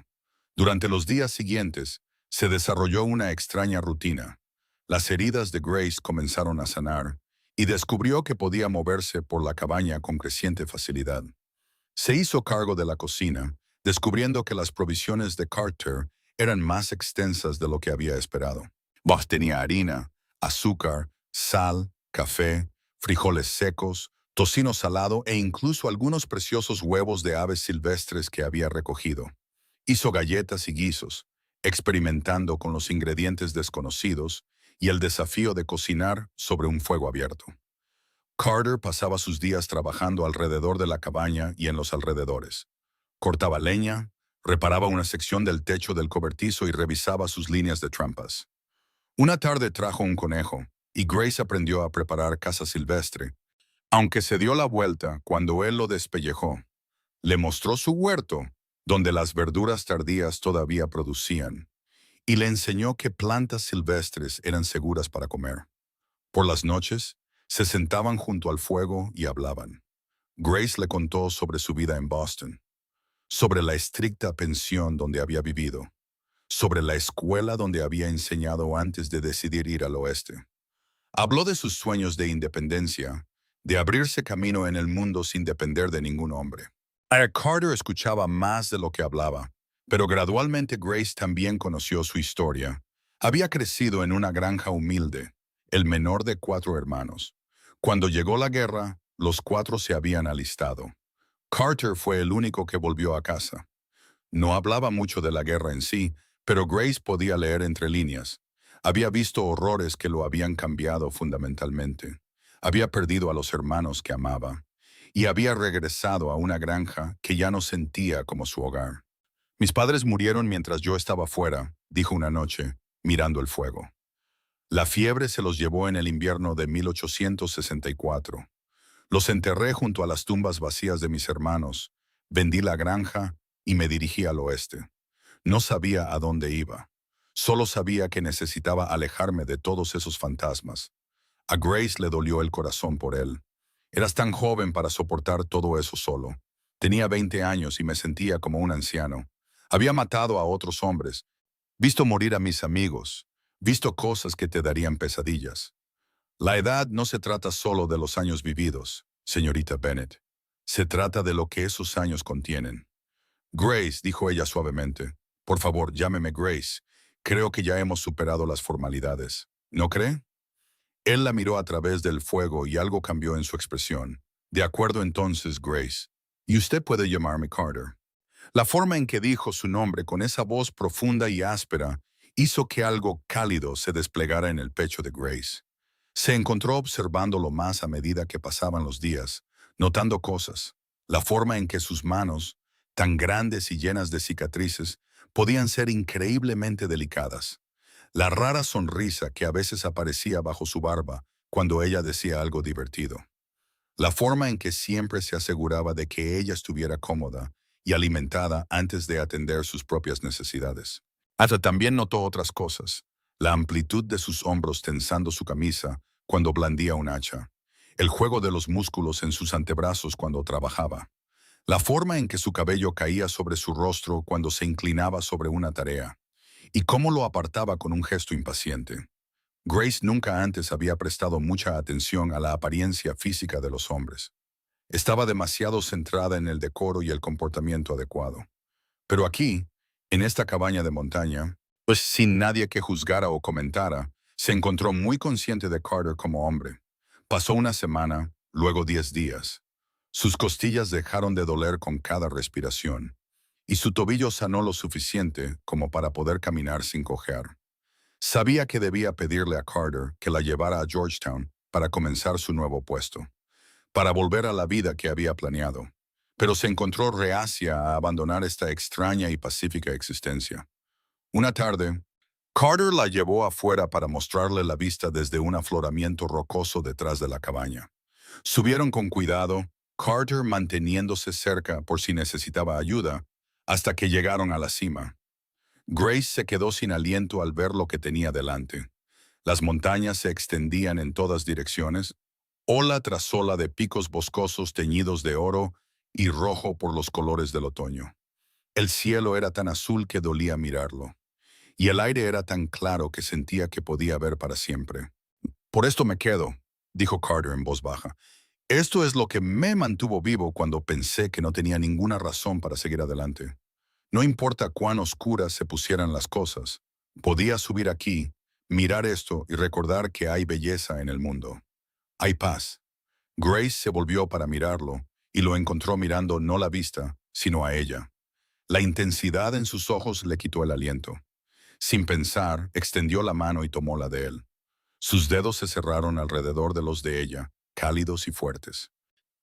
Durante los días siguientes, se desarrolló una extraña rutina. Las heridas de Grace comenzaron a sanar, y descubrió que podía moverse por la cabaña con creciente facilidad. Se hizo cargo de la cocina, descubriendo que las provisiones de Carter eran más extensas de lo que había esperado. Tenía harina, azúcar, sal, café, frijoles secos, tocino salado e incluso algunos preciosos huevos de aves silvestres que había recogido. Hizo galletas y guisos, experimentando con los ingredientes desconocidos y el desafío de cocinar sobre un fuego abierto. Carter pasaba sus días trabajando alrededor de la cabaña y en los alrededores. Cortaba leña, reparaba una sección del techo del cobertizo y revisaba sus líneas de trampas. Una tarde trajo un conejo, y Grace aprendió a preparar caza silvestre, aunque se dio la vuelta cuando él lo despellejó. Le mostró su huerto, donde las verduras tardías todavía producían, y le enseñó que plantas silvestres eran seguras para comer. Por las noches, se sentaban junto al fuego y hablaban. Grace le contó sobre su vida en Boston, sobre la estricta pensión donde había vivido, sobre la escuela donde había enseñado antes de decidir ir al oeste. Habló de sus sueños de independencia, de abrirse camino en el mundo sin depender de ningún hombre. Eric Carter escuchaba más de lo que hablaba, pero gradualmente Grace también conoció su historia. Había crecido en una granja humilde, el menor de 4 hermanos. Cuando llegó la guerra, los 4 se habían alistado. Carter fue el único que volvió a casa. No hablaba mucho de la guerra en sí, pero Grace podía leer entre líneas. Había visto horrores que lo habían cambiado fundamentalmente. Había perdido a los hermanos que amaba y había regresado a una granja que ya no sentía como su hogar. Mis padres murieron mientras yo estaba fuera, dijo una noche, mirando el fuego. La fiebre se los llevó en el invierno de 1864. Los enterré junto a las tumbas vacías de mis hermanos, vendí la granja y me dirigí al oeste. No sabía a dónde iba. Solo sabía que necesitaba alejarme de todos esos fantasmas. A Grace le dolió el corazón por él. Eras tan joven para soportar todo eso solo. Tenía 20 años y me sentía como un anciano. Había matado a otros hombres, visto morir a mis amigos, visto cosas que te darían pesadillas. La edad no se trata solo de los años vividos, señorita Bennet. Se trata de lo que esos años contienen. Grace, dijo ella suavemente. Por favor, llámeme Grace. Creo que ya hemos superado las formalidades. ¿No cree? Él la miró a través del fuego y algo cambió en su expresión. De acuerdo entonces, Grace. Y usted puede llamarme Carter. La forma en que dijo su nombre con esa voz profunda y áspera hizo que algo cálido se desplegara en el pecho de Grace. Se encontró observándolo más a medida que pasaban los días, notando cosas. La forma en que sus manos, tan grandes y llenas de cicatrices, podían ser increíblemente delicadas. La rara sonrisa que a veces aparecía bajo su barba cuando ella decía algo divertido. La forma en que siempre se aseguraba de que ella estuviera cómoda y alimentada antes de atender sus propias necesidades. Hasta también notó otras cosas. La amplitud de sus hombros tensando su camisa cuando blandía un hacha. El juego de los músculos en sus antebrazos cuando trabajaba. La forma en que su cabello caía sobre su rostro cuando se inclinaba sobre una tarea. Y cómo lo apartaba con un gesto impaciente. Grace nunca antes había prestado mucha atención a la apariencia física de los hombres. Estaba demasiado centrada en el decoro y el comportamiento adecuado. Pero aquí, en esta cabaña de montaña, pues sin nadie que juzgara o comentara, se encontró muy consciente de Carter como hombre. Pasó una semana, luego 10 días. Sus costillas dejaron de doler con cada respiración, y su tobillo sanó lo suficiente como para poder caminar sin cojear. Sabía que debía pedirle a Carter que la llevara a Georgetown para comenzar su nuevo puesto, para volver a la vida que había planeado, pero se encontró reacia a abandonar esta extraña y pacífica existencia. Una tarde, Carter la llevó afuera para mostrarle la vista desde un afloramiento rocoso detrás de la cabaña. Subieron con cuidado, Carter manteniéndose cerca por si necesitaba ayuda, hasta que llegaron a la cima. Grace se quedó sin aliento al ver lo que tenía delante. Las montañas se extendían en todas direcciones, ola tras ola de picos boscosos teñidos de oro y rojo por los colores del otoño. El cielo era tan azul que dolía mirarlo, y el aire era tan claro que sentía que podía ver para siempre. Por esto me quedo, dijo Carter en voz baja. Esto es lo que me mantuvo vivo cuando pensé que no tenía ninguna razón para seguir adelante. No importa cuán oscuras se pusieran las cosas, podía subir aquí, mirar esto y recordar que hay belleza en el mundo. Hay paz. Grace se volvió para mirarlo y lo encontró mirando no la vista, sino a ella. La intensidad en sus ojos le quitó el aliento. Sin pensar, extendió la mano y tomó la de él. Sus dedos se cerraron alrededor de los de ella, cálidos y fuertes.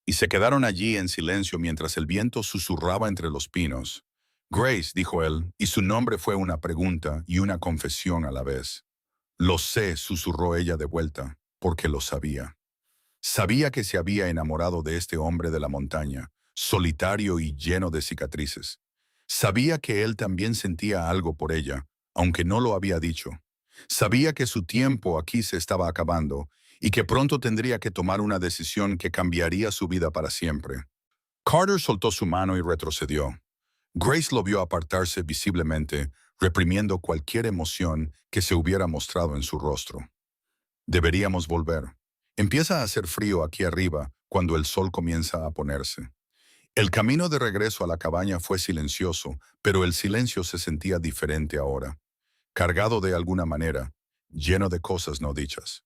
Y se quedaron allí en silencio mientras el viento susurraba entre los pinos. Grace, dijo él, y su nombre fue una pregunta y una confesión a la vez. Lo sé, susurró ella de vuelta. porque lo sabía. Sabía que se había enamorado de este hombre de la montaña, solitario y lleno de cicatrices. Sabía que él también sentía algo por ella, aunque no lo había dicho. Sabía que su tiempo aquí se estaba acabando y que pronto tendría que tomar una decisión que cambiaría su vida para siempre. Carter soltó su mano y retrocedió. Grace lo vio apartarse visiblemente, reprimiendo cualquier emoción que se hubiera mostrado en su rostro. Deberíamos volver. Empieza a hacer frío aquí arriba cuando el sol comienza a ponerse. El camino de regreso a la cabaña fue silencioso, pero el silencio se sentía diferente ahora, cargado de alguna manera, lleno de cosas no dichas.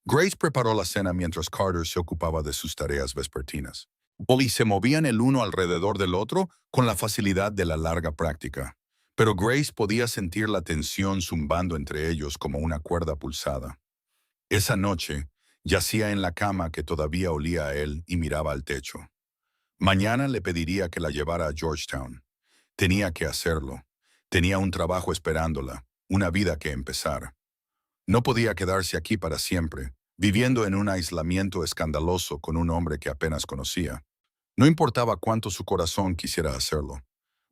Grace preparó la cena mientras Carter se ocupaba de sus tareas vespertinas. Y se movían el uno alrededor del otro con la facilidad de la larga práctica. Pero Grace podía sentir la tensión zumbando entre ellos como una cuerda pulsada. Esa noche, yacía en la cama que todavía olía a él y miraba al techo. Mañana le pediría que la llevara a Georgetown. Tenía que hacerlo. Tenía un trabajo esperándola, una vida que empezar. No podía quedarse aquí para siempre, viviendo en un aislamiento escandaloso con un hombre que apenas conocía. No importaba cuánto su corazón quisiera hacerlo,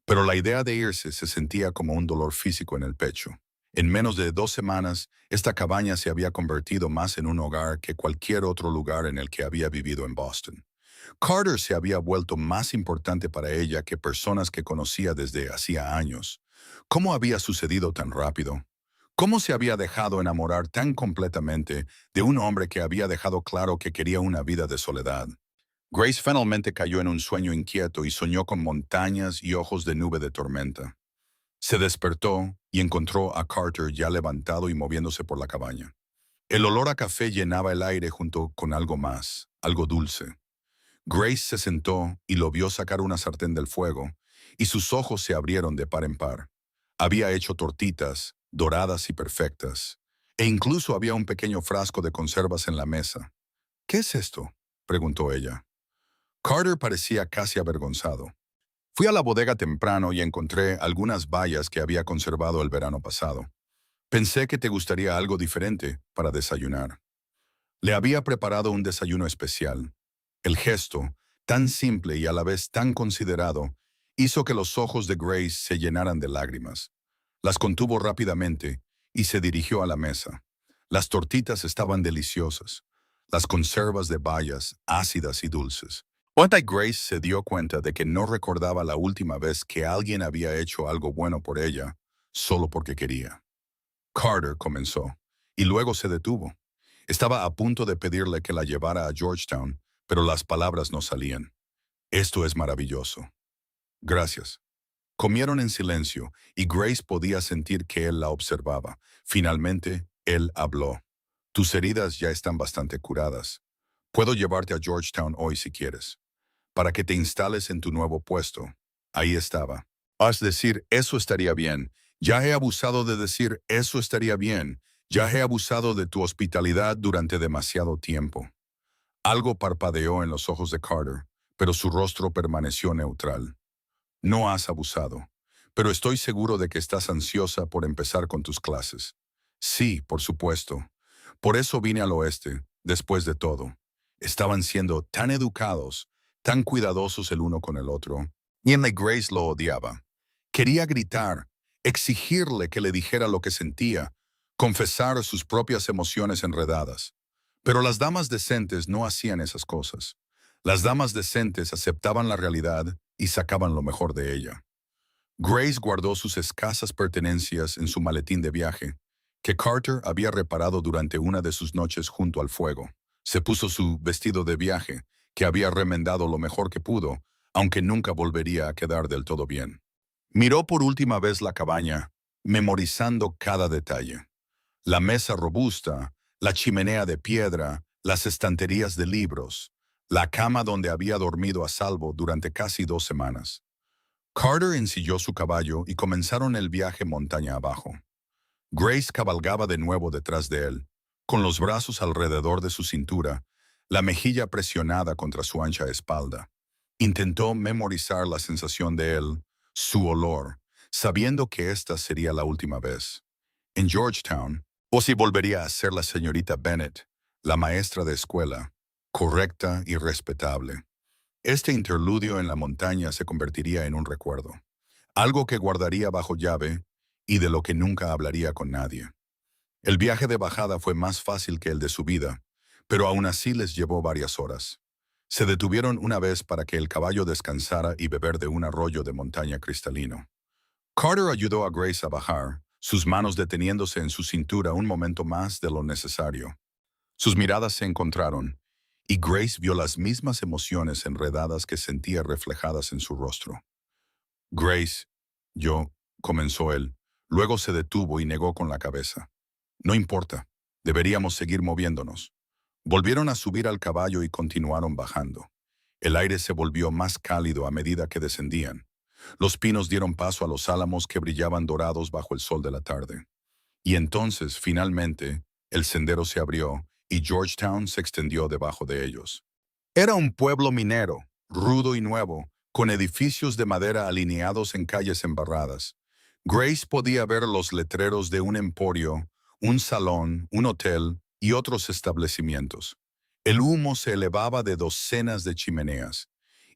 pero la idea de irse se sentía como un dolor físico en el pecho. En menos de 2 semanas, esta cabaña se había convertido más en un hogar que cualquier otro lugar en el que había vivido en Boston. Carter se había vuelto más importante para ella que personas que conocía desde hacía años. ¿Cómo había sucedido tan rápido? ¿Cómo se había dejado enamorar tan completamente de un hombre que había dejado claro que quería una vida de soledad? Grace finalmente cayó en un sueño inquieto y soñó con montañas y ojos de nube de tormenta. Se despertó y encontró a Carter ya levantado y moviéndose por la cabaña. El olor a café llenaba el aire junto con algo más, algo dulce. Grace se sentó y lo vio sacar una sartén del fuego, y sus ojos se abrieron de par en par. Había hecho tortitas, doradas y perfectas, e incluso había un pequeño frasco de conservas en la mesa. ¿Qué es esto?, preguntó ella. Carter parecía casi avergonzado. Fui a la bodega temprano y encontré algunas bayas que había conservado el verano pasado. Pensé que te gustaría algo diferente para desayunar. Le había preparado un desayuno especial. El gesto, tan simple y a la vez tan considerado, hizo que los ojos de Grace se llenaran de lágrimas. Las contuvo rápidamente y se dirigió a la mesa. Las tortitas estaban deliciosas, las conservas de bayas ácidas y dulces. Cuando Grace se dio cuenta de que no recordaba la última vez que alguien había hecho algo bueno por ella, solo porque quería. Carter comenzó, y luego se detuvo. Estaba a punto de pedirle que la llevara a Georgetown, pero las palabras no salían. Esto es maravilloso. Gracias. Comieron en silencio, y Grace podía sentir que él la observaba. Finalmente, él habló. Tus heridas ya están bastante curadas. Puedo llevarte a Georgetown hoy si quieres, para que te instales en tu nuevo puesto. Ahí estaba. Has decir, eso estaría bien. Ya he abusado de decir, eso estaría bien. Ya he abusado de tu hospitalidad durante demasiado tiempo. Algo parpadeó en los ojos de Carter, pero su rostro permaneció neutral. No has abusado, pero estoy seguro de que estás ansiosa por empezar con tus clases. Sí, por supuesto. Por eso vine al oeste, después de todo. Estaban siendo tan educados, tan cuidadosos el uno con el otro. Y en la Grace lo odiaba. Quería gritar, exigirle que le dijera lo que sentía, confesar sus propias emociones enredadas. Pero las damas decentes no hacían esas cosas. Las damas decentes aceptaban la realidad y sacaban lo mejor de ella. Grace guardó sus escasas pertenencias en su maletín de viaje, que Carter había reparado durante una de sus noches junto al fuego. Se puso su vestido de viaje, que había remendado lo mejor que pudo, aunque nunca volvería a quedar del todo bien. Miró por última vez la cabaña, memorizando cada detalle. La mesa robusta, la chimenea de piedra, las estanterías de libros, la cama donde había dormido a salvo durante casi 2 semanas. Carter ensilló su caballo y comenzaron el viaje montaña abajo. Grace cabalgaba de nuevo detrás de él, con los brazos alrededor de su cintura, la mejilla presionada contra su ancha espalda. Intentó memorizar la sensación de él, su olor, sabiendo que esta sería la última vez. En Georgetown, o si volvería a ser la señorita Bennet, la maestra de escuela, correcta y respetable. Este interludio en la montaña se convertiría en un recuerdo, algo que guardaría bajo llave y de lo que nunca hablaría con nadie. El viaje de bajada fue más fácil que el de subida, pero aún así les llevó varias horas. Se detuvieron una vez para que el caballo descansara y beber de un arroyo de montaña cristalino. Carter ayudó a Grace a bajar, sus manos deteniéndose en su cintura un momento más de lo necesario. Sus miradas se encontraron, y Grace vio las mismas emociones enredadas que sentía reflejadas en su rostro. Grace, comenzó él. Luego se detuvo y negó con la cabeza. No importa, deberíamos seguir moviéndonos. Volvieron a subir al caballo y continuaron bajando. El aire se volvió más cálido a medida que descendían. Los pinos dieron paso a los álamos que brillaban dorados bajo el sol de la tarde. Y entonces, finalmente, el sendero se abrió y Georgetown se extendió debajo de ellos. Era un pueblo minero, rudo y nuevo, con edificios de madera alineados en calles embarradas. Grace podía ver los letreros de un emporio, un salón, un hotel y otros establecimientos. El humo se elevaba de docenas de chimeneas,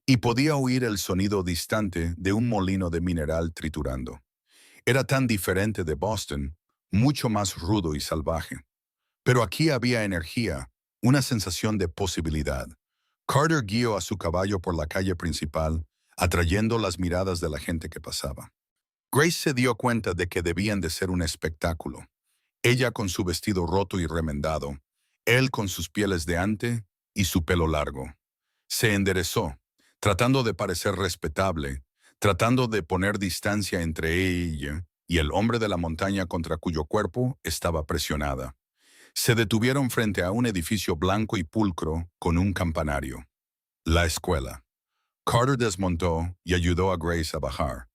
y podía oír el sonido distante de un molino de mineral triturando. Era tan diferente de Boston, mucho más rudo y salvaje. Pero aquí había energía, una sensación de posibilidad. Carter guió a su caballo por la calle principal, atrayendo las miradas de la gente que pasaba. Grace se dio cuenta de que debían de ser un espectáculo. Ella con su vestido roto y remendado, él con sus pieles de ante y su pelo largo. Se enderezó, tratando de parecer respetable, tratando de poner distancia entre ella y el hombre de la montaña contra cuyo cuerpo estaba presionada. Se detuvieron frente a un edificio blanco y pulcro con un campanario. La escuela. Carter desmontó y ayudó a Grace a bajar.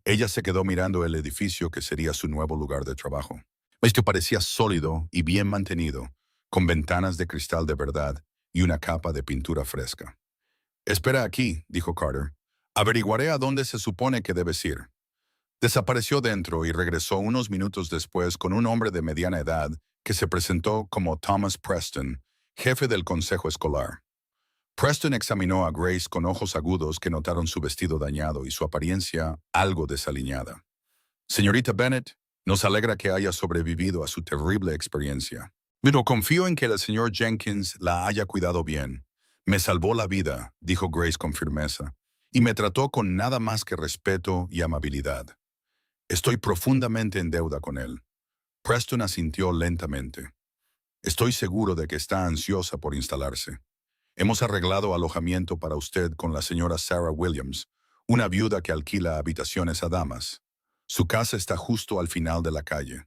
Ella se quedó mirando el edificio que sería su nuevo lugar de trabajo. Esto parecía sólido y bien mantenido, con ventanas de cristal de verdad y una capa de pintura fresca. «Espera aquí», dijo Carter. «Averiguaré a dónde se supone que debes ir». Desapareció dentro y regresó unos minutos después con un hombre de mediana edad que se presentó como Thomas Preston, jefe del consejo escolar. Preston examinó a Grace con ojos agudos que notaron su vestido dañado y su apariencia algo desaliñada. «Señorita Bennett, nos alegra que haya sobrevivido a su terrible experiencia. Pero confío en que el señor Jenkins la haya cuidado bien. Me salvó la vida», dijo Grace con firmeza, «y me trató con nada más que respeto y amabilidad. Estoy profundamente en deuda con él». Preston asintió lentamente. «Estoy seguro de que está ansiosa por instalarse. Hemos arreglado alojamiento para usted con la señora Sarah Williams, una viuda que alquila habitaciones a damas. Su casa está justo al final de la calle.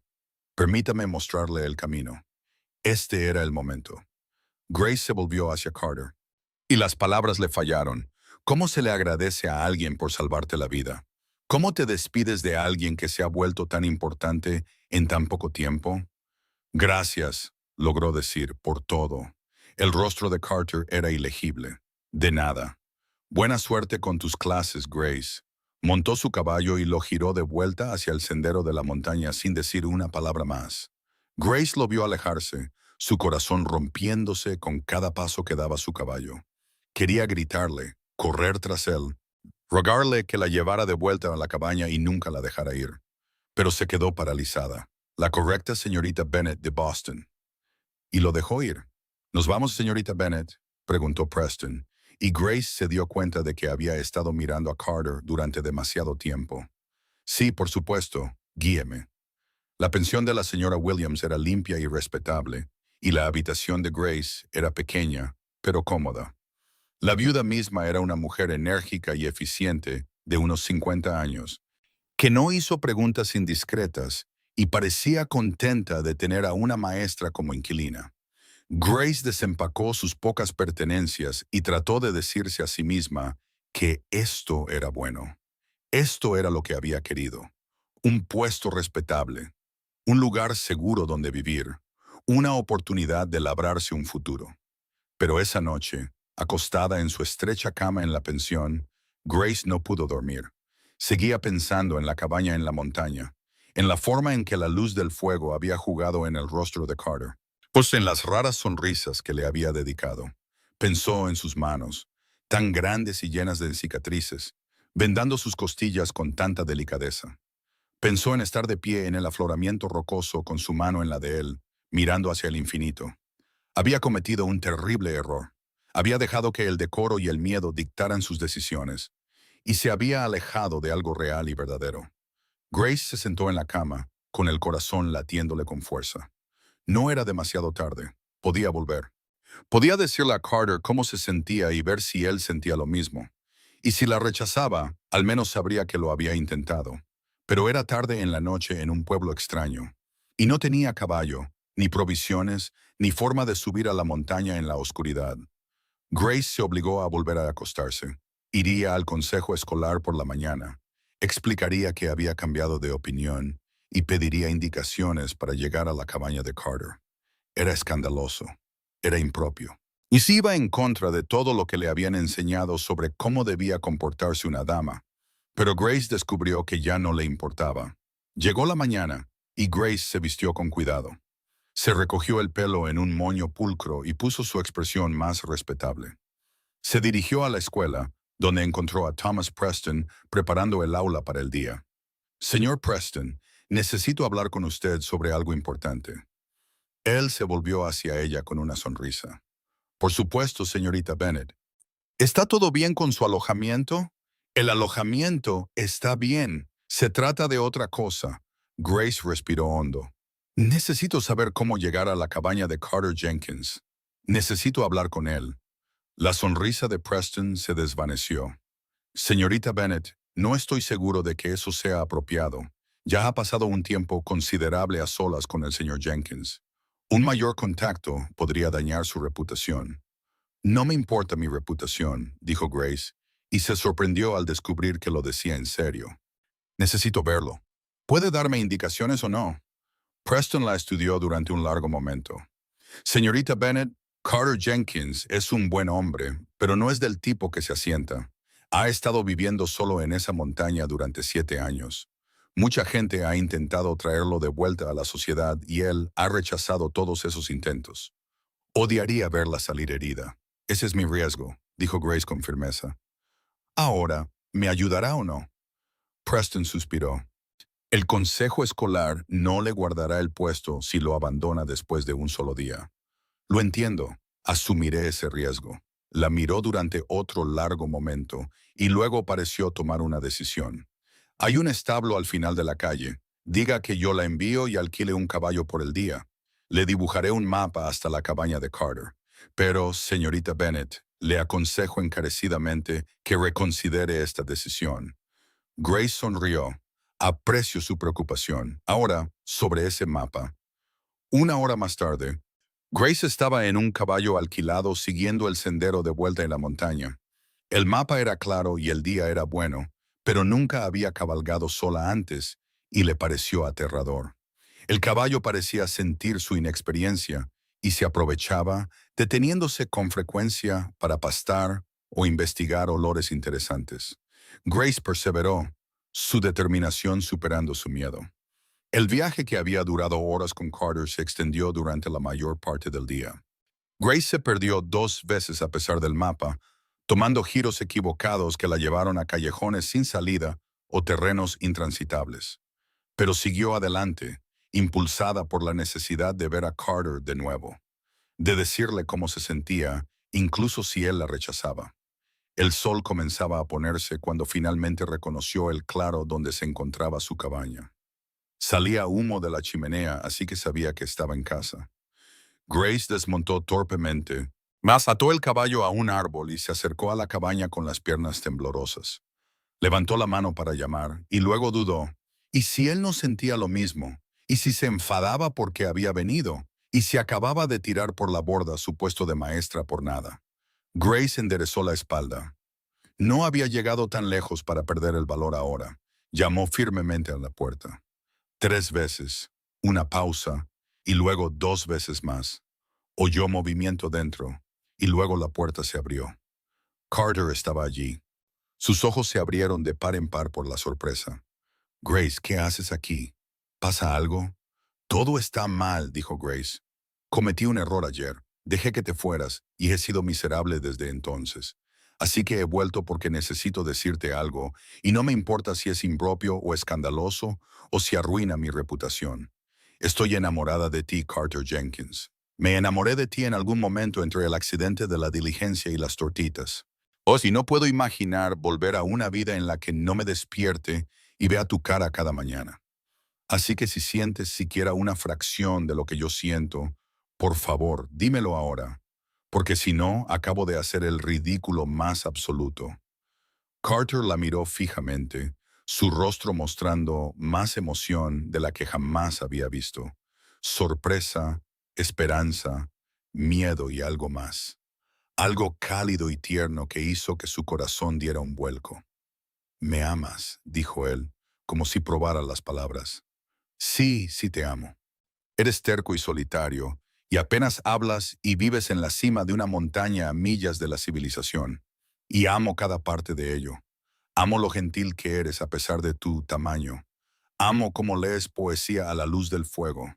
Permítame mostrarle el camino». Este era el momento. Grace se volvió hacia Carter. Y las palabras le fallaron. ¿Cómo se le agradece a alguien por salvarte la vida? ¿Cómo te despides de alguien que se ha vuelto tan importante en tan poco tiempo? «Gracias», logró decir, «por todo». El rostro de Carter era ilegible. «De nada. Buena suerte con tus clases, Grace». Montó su caballo y lo giró de vuelta hacia el sendero de la montaña sin decir una palabra más. Grace lo vio alejarse, su corazón rompiéndose con cada paso que daba su caballo. Quería gritarle, correr tras él, rogarle que la llevara de vuelta a la cabaña y nunca la dejara ir. Pero se quedó paralizada. La correcta señorita Bennett de Boston. Y lo dejó ir. «¿Nos vamos, señorita Bennett?», preguntó Preston, y Grace se dio cuenta de que había estado mirando a Carter durante demasiado tiempo. «Sí, por supuesto, guíeme». La pensión de la señora Williams era limpia y respetable, y la habitación de Grace era pequeña, pero cómoda. La viuda misma era una mujer enérgica y eficiente de unos 50 años, que no hizo preguntas indiscretas y parecía contenta de tener a una maestra como inquilina. Grace desempacó sus pocas pertenencias y trató de decirse a sí misma que esto era bueno. Esto era lo que había querido. Un puesto respetable, un lugar seguro donde vivir, una oportunidad de labrarse un futuro. Pero esa noche, acostada en su estrecha cama en la pensión, Grace no pudo dormir. Seguía pensando en la cabaña en la montaña, en la forma en que la luz del fuego había jugado en el rostro de Carter. Pues en las raras sonrisas que le había dedicado. Pensó en sus manos, tan grandes y llenas de cicatrices, vendando sus costillas con tanta delicadeza. Pensó en estar de pie en el afloramiento rocoso con su mano en la de él, mirando hacia el infinito. Había cometido un terrible error. Había dejado que el decoro y el miedo dictaran sus decisiones, y se había alejado de algo real y verdadero. Grace se sentó en la cama, con el corazón latiéndole con fuerza. No era demasiado tarde. Podía volver. Podía decirle a Carter cómo se sentía y ver si él sentía lo mismo. Y si la rechazaba, al menos sabría que lo había intentado. Pero era tarde en la noche en un pueblo extraño. Y no tenía caballo, ni provisiones, ni forma de subir a la montaña en la oscuridad. Grace se obligó a volver a acostarse. Iría al consejo escolar por la mañana. Explicaría que había cambiado de opinión y pediría indicaciones para llegar a la cabaña de Carter. Era escandaloso. Era impropio. Y si iba en contra de todo lo que le habían enseñado sobre cómo debía comportarse una dama. Pero Grace descubrió que ya no le importaba. Llegó la mañana y Grace se vistió con cuidado. Se recogió el pelo en un moño pulcro y puso su expresión más respetable. Se dirigió a la escuela, donde encontró a Thomas Preston preparando el aula para el día. Señor Preston, necesito hablar con usted sobre algo importante. Él se volvió hacia ella con una sonrisa. Por supuesto, señorita Bennet. ¿Está todo bien con su alojamiento? El alojamiento está bien. Se trata de otra cosa. Grace respiró hondo. Necesito saber cómo llegar a la cabaña de Carter Jenkins. Necesito hablar con él. La sonrisa de Preston se desvaneció. Señorita Bennet, no estoy seguro de que eso sea apropiado. Ya ha pasado un tiempo considerable a solas con el señor Jenkins. Un mayor contacto podría dañar su reputación. No me importa mi reputación, dijo Grace, y se sorprendió al descubrir que lo decía en serio. Necesito verlo. ¿Puede darme indicaciones o no? Preston la estudió durante un largo momento. Señorita Bennet, Carter Jenkins es un buen hombre, pero no es del tipo que se asienta. Ha estado viviendo solo en esa montaña durante 7 años. Mucha gente ha intentado traerlo de vuelta a la sociedad y él ha rechazado todos esos intentos. Odiaría verla salir herida. Ese es mi riesgo, dijo Grace con firmeza. Ahora, ¿me ayudará o no? Preston suspiró. El consejo escolar no le guardará el puesto si lo abandona después de un solo día. Lo entiendo. Asumiré ese riesgo. La miró durante otro largo momento y luego pareció tomar una decisión. Hay un establo al final de la calle. Diga que yo la envío y alquile un caballo por el día. Le dibujaré un mapa hasta la cabaña de Carter. Pero, señorita Bennet, le aconsejo encarecidamente que reconsidere esta decisión. Grace sonrió. Aprecio su preocupación. Ahora, sobre ese mapa. Una hora más tarde, Grace estaba en un caballo alquilado siguiendo el sendero de vuelta en la montaña. El mapa era claro y el día era bueno, pero nunca había cabalgado sola antes y le pareció aterrador. El caballo parecía sentir su inexperiencia y se aprovechaba, deteniéndose con frecuencia para pastar o investigar olores interesantes. Grace perseveró, su determinación superando su miedo. El viaje que había durado horas con Carter se extendió durante la mayor parte del día. Grace se perdió 2 veces a pesar del mapa, tomando giros equivocados que la llevaron a callejones sin salida o terrenos intransitables. Pero siguió adelante, impulsada por la necesidad de ver a Carter de nuevo, de decirle cómo se sentía, incluso si él la rechazaba. El sol comenzaba a ponerse cuando finalmente reconoció el claro donde se encontraba su cabaña. Salía humo de la chimenea, así que sabía que estaba en casa. Grace desmontó torpemente, mas ató el caballo a un árbol y se acercó a la cabaña con las piernas temblorosas. Levantó la mano para llamar y luego dudó. ¿Y si él no sentía lo mismo? ¿Y si se enfadaba porque había venido? ¿Y si acababa de tirar por la borda su puesto de maestra por nada? Grace enderezó la espalda. No había llegado tan lejos para perder el valor ahora. Llamó firmemente a la puerta. 3 veces, una pausa, y luego 2 veces más. Oyó movimiento dentro, y luego la puerta se abrió. Carter estaba allí. Sus ojos se abrieron de par en par por la sorpresa. Grace, ¿qué haces aquí? ¿Pasa algo? Todo está mal, dijo Grace. Cometí un error ayer. Dejé que te fueras y he sido miserable desde entonces. Así que he vuelto porque necesito decirte algo y no me importa si es impropio o escandaloso o si arruina mi reputación. Estoy enamorada de ti, Carter Jenkins. Me enamoré de ti en algún momento entre el accidente de la diligencia y las tortitas. O si no puedo imaginar volver a una vida en la que no me despierte y vea tu cara cada mañana. Así que si sientes siquiera una fracción de lo que yo siento, por favor, dímelo ahora, porque si no, acabo de hacer el ridículo más absoluto. Carter la miró fijamente, su rostro mostrando más emoción de la que jamás había visto. Sorpresa, esperanza, miedo y algo más. Algo cálido y tierno que hizo que su corazón diera un vuelco. «Me amas», dijo él, como si probara las palabras. «Sí, sí te amo. Eres terco y solitario, y apenas hablas y vives en la cima de una montaña a millas de la civilización. Y amo cada parte de ello. Amo lo gentil que eres a pesar de tu tamaño. Amo cómo lees poesía a la luz del fuego.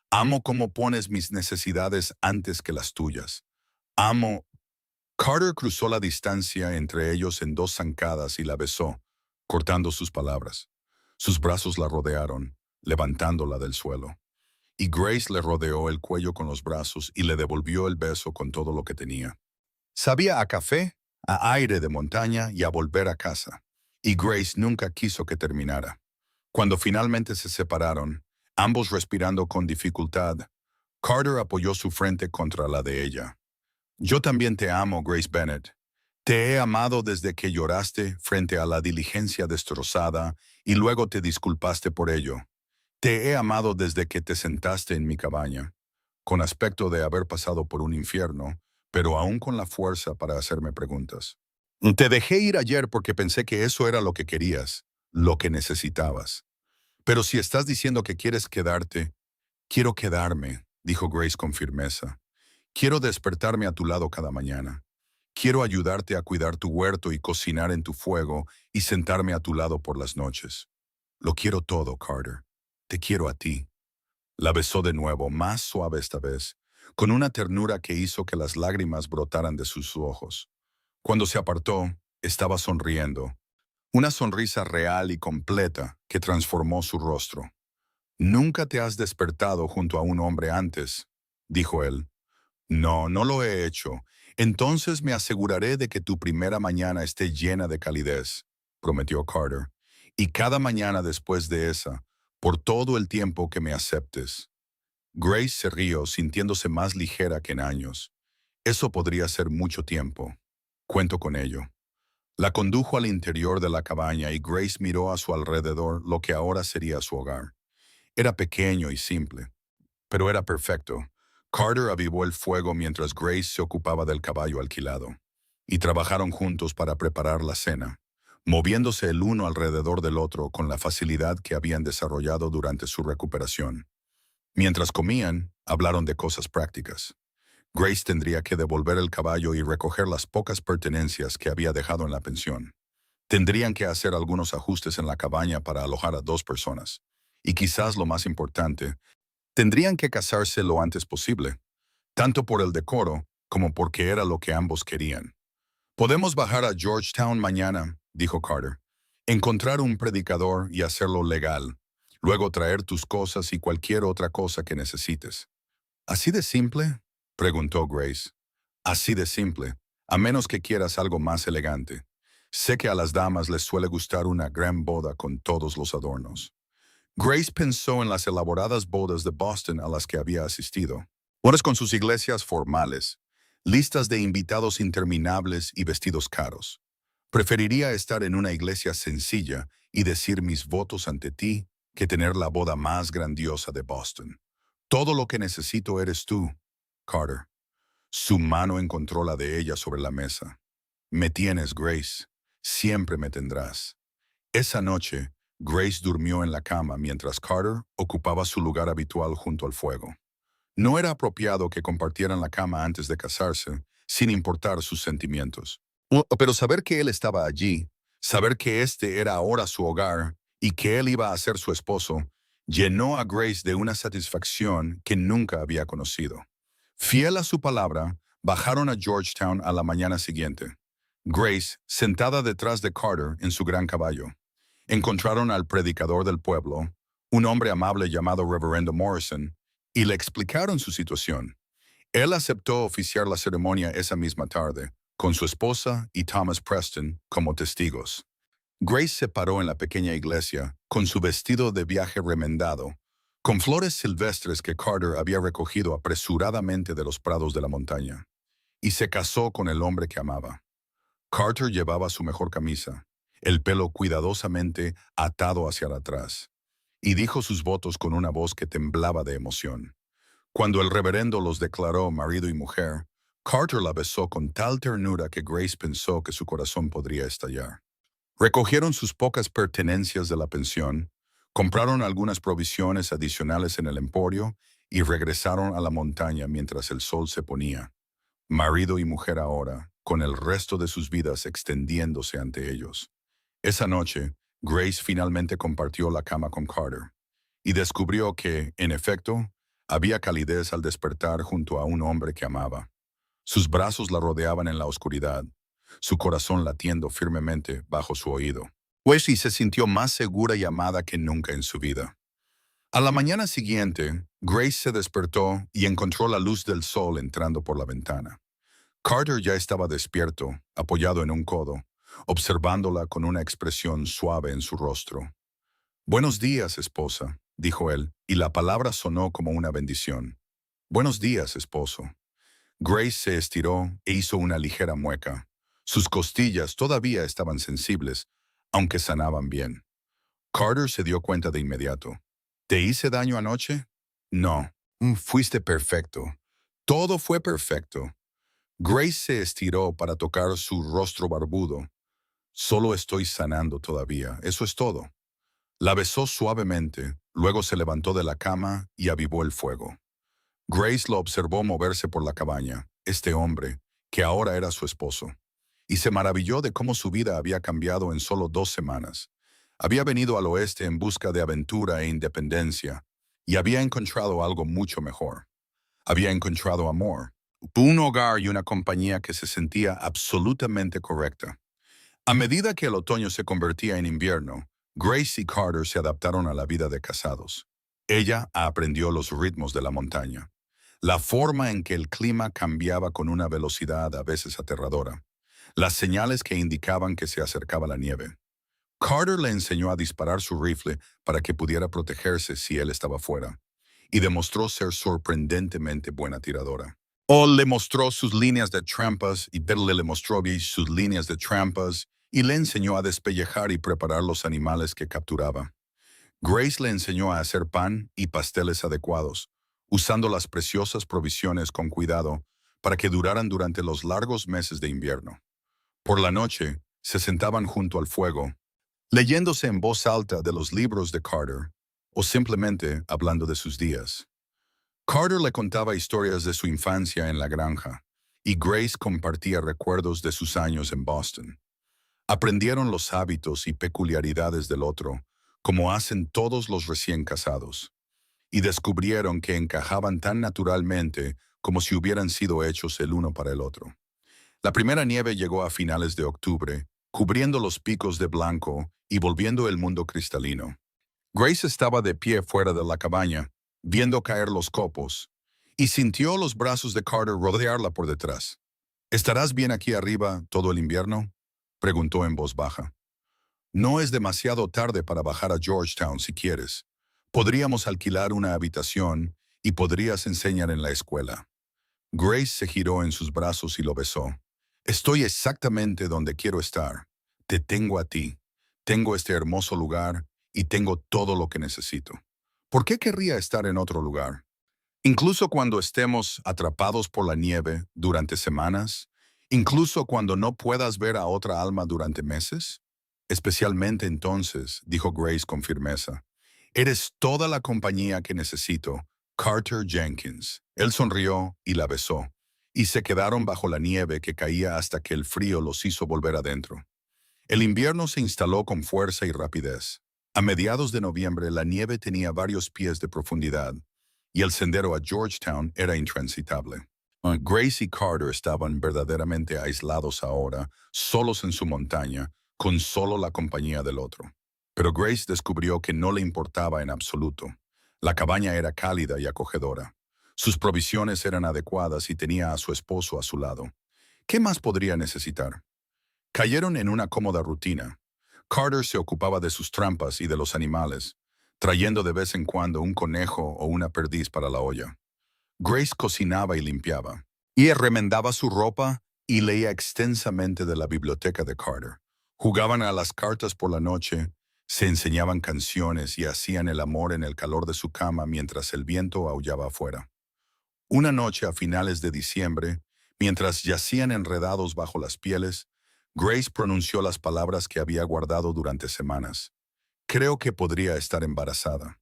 Amo cómo pones mis necesidades antes que las tuyas. Amo...» Carter cruzó la distancia entre ellos en dos zancadas y la besó, cortando sus palabras. Sus brazos la rodearon, levantándola del suelo. Y Grace le rodeó el cuello con los brazos y le devolvió el beso con todo lo que tenía. Sabía a café, a aire de montaña y a volver a casa. Y Grace nunca quiso que terminara. Cuando finalmente se separaron, ambos respirando con dificultad, Carter apoyó su frente contra la de ella. «Yo también te amo, Grace Bennett. Te he amado desde que lloraste frente a la diligencia destrozada y luego te disculpaste por ello. Te he amado desde que te sentaste en mi cabaña, con aspecto de haber pasado por un infierno, pero aún con la fuerza para hacerme preguntas. Te dejé ir ayer porque pensé que eso era lo que querías, lo que necesitabas. Pero si estás diciendo que quieres quedarte, quiero quedarme», dijo Grace con firmeza. «Quiero despertarme a tu lado cada mañana. Quiero ayudarte a cuidar tu huerto y cocinar en tu fuego y sentarme a tu lado por las noches. Lo quiero todo, Carter. Te quiero a ti». La besó de nuevo, más suave esta vez, con una ternura que hizo que las lágrimas brotaran de sus ojos. Cuando se apartó, estaba sonriendo, una sonrisa real y completa que transformó su rostro. «Nunca te has despertado junto a un hombre antes», dijo él. «No, no lo he hecho. Entonces me aseguraré de que tu primera mañana esté llena de calidez», prometió Carter. «Y cada mañana después de esa, por todo el tiempo que me aceptes». Grace se rió, sintiéndose más ligera que en años. «Eso podría ser mucho tiempo. Cuento con ello». La condujo al interior de la cabaña y Grace miró a su alrededor lo que ahora sería su hogar. Era pequeño y simple, pero era perfecto. Carter avivó el fuego mientras Grace se ocupaba del caballo alquilado, y trabajaron juntos para preparar la cena, moviéndose el uno alrededor del otro con la facilidad que habían desarrollado durante su recuperación. Mientras comían, hablaron de cosas prácticas. Grace tendría que devolver el caballo y recoger las pocas pertenencias que había dejado en la pensión. Tendrían que hacer algunos ajustes en la cabaña para alojar a 2 personas. Y quizás lo más importante, tendrían que casarse lo antes posible, tanto por el decoro como porque era lo que ambos querían. «Podemos bajar a Georgetown mañana», dijo Carter. «Encontrar un predicador y hacerlo legal. Luego traer tus cosas y cualquier otra cosa que necesites». «¿Así de simple?», preguntó Grace. «Así de simple, a menos que quieras algo más elegante. Sé que a las damas les suele gustar una gran boda con todos los adornos». Grace pensó en las elaboradas bodas de Boston a las que había asistido. Unas con sus iglesias formales, listas de invitados interminables y vestidos caros. Preferiría estar en una iglesia sencilla y decir mis votos ante ti que tener la boda más grandiosa de Boston. «Todo lo que necesito eres tú, Carter». Su mano encontró la de ella sobre la mesa. «Me tienes, Grace. Siempre me tendrás». Esa noche, Grace durmió en la cama mientras Carter ocupaba su lugar habitual junto al fuego. No era apropiado que compartieran la cama antes de casarse, sin importar sus sentimientos. Pero saber que él estaba allí, saber que este era ahora su hogar y que él iba a ser su esposo, llenó a Grace de una satisfacción que nunca había conocido. Fiel a su palabra, bajaron a Georgetown a la mañana siguiente. Grace, sentada detrás de Carter en su gran caballo. Encontraron al predicador del pueblo, un hombre amable llamado Reverendo Morrison, y le explicaron su situación. Él aceptó oficiar la ceremonia esa misma tarde, con su esposa y Thomas Preston como testigos. Grace se paró en la pequeña iglesia, con su vestido de viaje remendado, con flores silvestres que Carter había recogido apresuradamente de los prados de la montaña, y se casó con el hombre que amaba. Carter llevaba su mejor camisa, el pelo cuidadosamente atado hacia atrás, y dijo sus votos con una voz que temblaba de emoción. Cuando el reverendo los declaró marido y mujer, Carter la besó con tal ternura que Grace pensó que su corazón podría estallar. Recogieron sus pocas pertenencias de la pensión, compraron algunas provisiones adicionales en el emporio y regresaron a la montaña mientras el sol se ponía. Marido y mujer ahora, con el resto de sus vidas extendiéndose ante ellos. Esa noche, Grace finalmente compartió la cama con Carter y descubrió que, en efecto, había calidez al despertar junto a un hombre que amaba. Sus brazos la rodeaban en la oscuridad, su corazón latiendo firmemente bajo su oído. Wesley se sintió más segura y amada que nunca en su vida. A la mañana siguiente, Grace se despertó y encontró la luz del sol entrando por la ventana. Carter ya estaba despierto, apoyado en un codo, observándola con una expresión suave en su rostro. «Buenos días, esposa», dijo él, y la palabra sonó como una bendición. «Buenos días, esposo». Grace se estiró e hizo una ligera mueca. Sus costillas todavía estaban sensibles, aunque sanaban bien. Carter se dio cuenta de inmediato. «¿Te hice daño anoche?» «No. Fuiste perfecto. Todo fue perfecto». Grace se estiró para tocar su rostro barbudo. «Solo estoy sanando todavía, eso es todo». La besó suavemente, luego se levantó de la cama y avivó el fuego. Grace lo observó moverse por la cabaña, este hombre, que ahora era su esposo, y se maravilló de cómo su vida había cambiado en solo 2 semanas. Había venido al oeste en busca de aventura e independencia, y había encontrado algo mucho mejor. Había encontrado amor, un hogar y una compañía que se sentía absolutamente correcta. A medida que el otoño se convertía en invierno, Grace y Carter se adaptaron a la vida de casados. Ella aprendió los ritmos de la montaña, la forma en que el clima cambiaba con una velocidad a veces aterradora, las señales que indicaban que se acercaba la nieve. Carter le enseñó a disparar su rifle para que pudiera protegerse si él estaba fuera, y demostró ser sorprendentemente buena tiradora. O le mostró sus líneas de trampas y Bill le mostró sus líneas de trampas y le enseñó a despellejar y preparar los animales que capturaba. Grace le enseñó a hacer pan y pasteles adecuados, usando las preciosas provisiones con cuidado para que duraran durante los largos meses de invierno. Por la noche, se sentaban junto al fuego, leyéndose en voz alta de los libros de Carter, o simplemente hablando de sus días. Carter le contaba historias de su infancia en la granja, y Grace compartía recuerdos de sus años en Boston. Aprendieron los hábitos y peculiaridades del otro, como hacen todos los recién casados, y descubrieron que encajaban tan naturalmente como si hubieran sido hechos el uno para el otro. La primera nieve llegó a finales de octubre, cubriendo los picos de blanco y volviendo el mundo cristalino. Grace estaba de pie fuera de la cabaña, viendo caer los copos, y sintió los brazos de Carter rodearla por detrás. «¿Estarás bien aquí arriba todo el invierno?», preguntó en voz baja. «No es demasiado tarde para bajar a Georgetown si quieres. Podríamos alquilar una habitación y podrías enseñar en la escuela». Grace se giró en sus brazos y lo besó. «Estoy exactamente donde quiero estar. Te tengo a ti. Tengo este hermoso lugar y tengo todo lo que necesito. ¿Por qué querría estar en otro lugar? Incluso cuando estemos atrapados por la nieve durante semanas, incluso cuando no puedas ver a otra alma durante meses. Especialmente entonces», dijo Grace con firmeza. «Eres toda la compañía que necesito, Carter Jenkins». Él sonrió y la besó, y se quedaron bajo la nieve que caía hasta que el frío los hizo volver adentro. El invierno se instaló con fuerza y rapidez. A mediados de noviembre la nieve tenía varios pies de profundidad, y el sendero a Georgetown era intransitable. Grace y Carter estaban verdaderamente aislados ahora, solos en su montaña, con solo la compañía del otro. Pero Grace descubrió que no le importaba en absoluto. La cabaña era cálida y acogedora. Sus provisiones eran adecuadas y tenía a su esposo a su lado. ¿Qué más podría necesitar? Cayeron en una cómoda rutina. Carter se ocupaba de sus trampas y de los animales, trayendo de vez en cuando un conejo o una perdiz para la olla. Grace cocinaba y limpiaba. Y remendaba su ropa y leía extensamente de la biblioteca de Carter. Jugaban a las cartas por la noche, se enseñaban canciones y hacían el amor en el calor de su cama mientras el viento aullaba afuera. Una noche a finales de diciembre, mientras yacían enredados bajo las pieles, Grace pronunció las palabras que había guardado durante semanas. Creo que podría estar embarazada.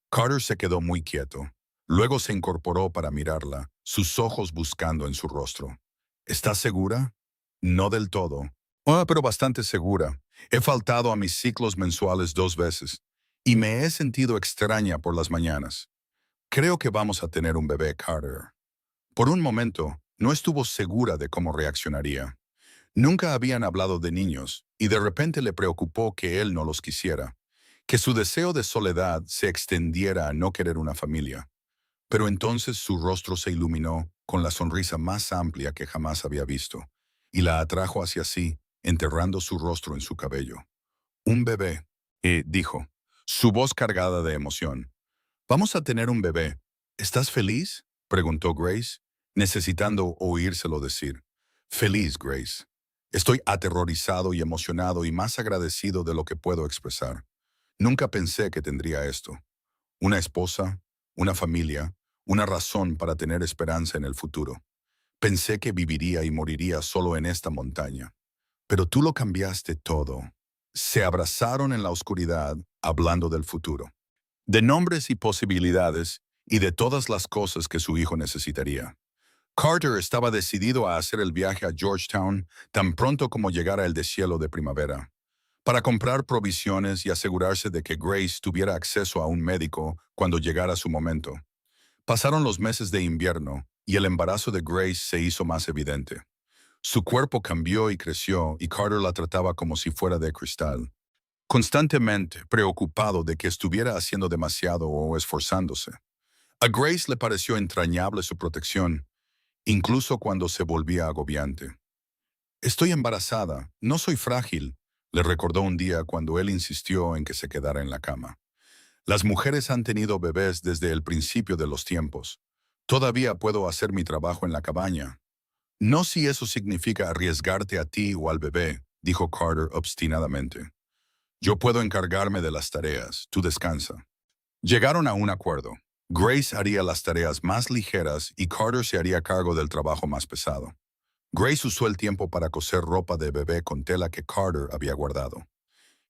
Carter se quedó muy quieto. Luego se incorporó para mirarla, sus ojos buscando en su rostro. ¿Estás segura? No del todo. Pero bastante segura. He faltado a mis ciclos mensuales 2 veces y me he sentido extraña por las mañanas. Creo que vamos a tener un bebé, Carter. Por un momento, no estuvo segura de cómo reaccionaría. Nunca habían hablado de niños y de repente le preocupó que él no los quisiera, que su deseo de soledad se extendiera a no querer una familia. Pero entonces su rostro se iluminó con la sonrisa más amplia que jamás había visto, y la atrajo hacia sí, enterrando su rostro en su cabello. Un bebé, dijo, su voz cargada de emoción. Vamos a tener un bebé. ¿Estás feliz? Preguntó Grace, necesitando oírselo decir. Feliz, Grace. Estoy aterrorizado y emocionado y más agradecido de lo que puedo expresar. Nunca pensé que tendría esto. Una esposa, una familia, una razón para tener esperanza en el futuro. Pensé que viviría y moriría solo en esta montaña. Pero tú lo cambiaste todo. Se abrazaron en la oscuridad, hablando del futuro, de nombres y posibilidades, y de todas las cosas que su hijo necesitaría. Carter estaba decidido a hacer el viaje a Georgetown tan pronto como llegara el deshielo de primavera, para comprar provisiones y asegurarse de que Grace tuviera acceso a un médico cuando llegara su momento. Pasaron los meses de invierno y el embarazo de Grace se hizo más evidente. Su cuerpo cambió y creció y Carter la trataba como si fuera de cristal, constantemente preocupado de que estuviera haciendo demasiado o esforzándose. A Grace le pareció entrañable su protección, incluso cuando se volvía agobiante. Estoy embarazada, no soy frágil, le recordó un día cuando él insistió en que se quedara en la cama. Las mujeres han tenido bebés desde el principio de los tiempos. Todavía puedo hacer mi trabajo en la cabaña. No si eso significa arriesgarte a ti o al bebé, dijo Carter obstinadamente. Yo puedo encargarme de las tareas, tú descansa. Llegaron a un acuerdo. Grace haría las tareas más ligeras y Carter se haría cargo del trabajo más pesado. Grace usó el tiempo para coser ropa de bebé con tela que Carter había guardado.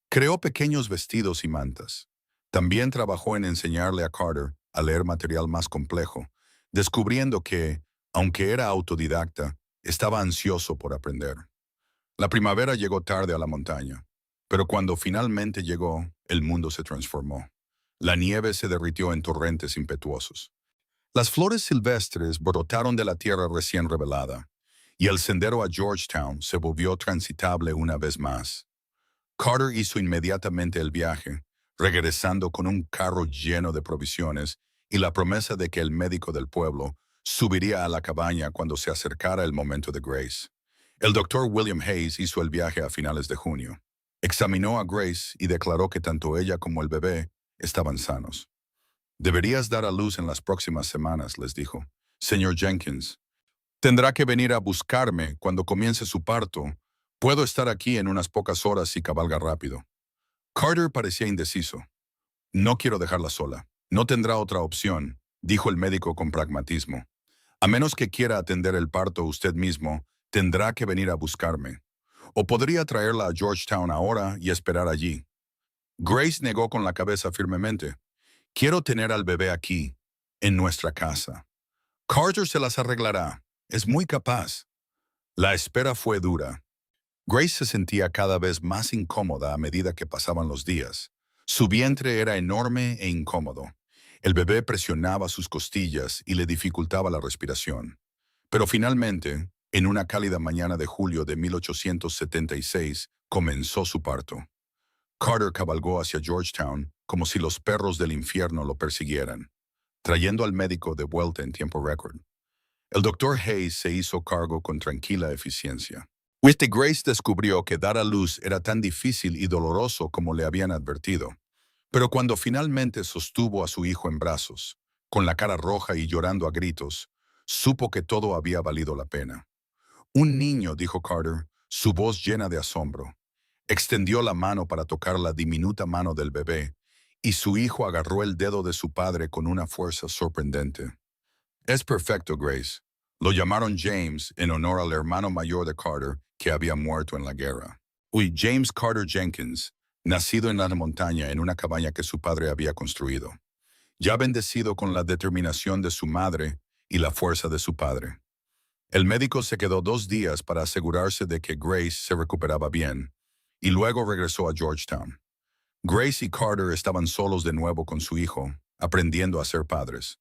Creó pequeños vestidos y mantas. También trabajó en enseñarle a Carter a leer material más complejo, descubriendo que, aunque era autodidacta, estaba ansioso por aprender. La primavera llegó tarde a la montaña, pero cuando finalmente llegó, el mundo se transformó. La nieve se derritió en torrentes impetuosos. Las flores silvestres brotaron de la tierra recién revelada, y el sendero a Georgetown se volvió transitable una vez más. Carter hizo inmediatamente el viaje, regresando con un carro lleno de provisiones y la promesa de que el médico del pueblo subiría a la cabaña cuando se acercara el momento de Grace. El doctor William Hayes hizo el viaje a finales de junio. Examinó a Grace y declaró que tanto ella como el bebé estaban sanos. Deberías dar a luz en las próximas semanas, les dijo. Señor Jenkins, tendrá que venir a buscarme cuando comience su parto. Puedo estar aquí en unas pocas horas si cabalga rápido. Carter parecía indeciso. No quiero dejarla sola. No tendrá otra opción, dijo el médico con pragmatismo. A menos que quiera atender el parto usted mismo, tendrá que venir a buscarme. O podría traerla a Georgetown ahora y esperar allí. Grace negó con la cabeza firmemente. Quiero tener al bebé aquí, en nuestra casa. Carter se las arreglará. Es muy capaz. La espera fue dura. Grace se sentía cada vez más incómoda a medida que pasaban los días. Su vientre era enorme e incómodo. El bebé presionaba sus costillas y le dificultaba la respiración. Pero finalmente, en una cálida mañana de julio de 1876, comenzó su parto. Carter cabalgó hacia Georgetown como si los perros del infierno lo persiguieran, trayendo al médico de vuelta en tiempo récord. El doctor Hayes se hizo cargo con tranquila eficiencia. Grace descubrió que dar a luz era tan difícil y doloroso como le habían advertido. Pero cuando finalmente sostuvo a su hijo en brazos, con la cara roja y llorando a gritos, supo que todo había valido la pena. Un niño, dijo Carter, su voz llena de asombro. Extendió la mano para tocar la diminuta mano del bebé, y su hijo agarró el dedo de su padre con una fuerza sorprendente. Es perfecto, Grace. Lo llamaron James en honor al hermano mayor de Carter que había muerto en la guerra. James Carter Jenkins, nacido en la montaña en una cabaña que su padre había construido, ya bendecido con la determinación de su madre y la fuerza de su padre. El médico se quedó 2 días para asegurarse de que Grace se recuperaba bien, y luego regresó a Georgetown. Grace y Carter estaban solos de nuevo con su hijo, aprendiendo a ser padres.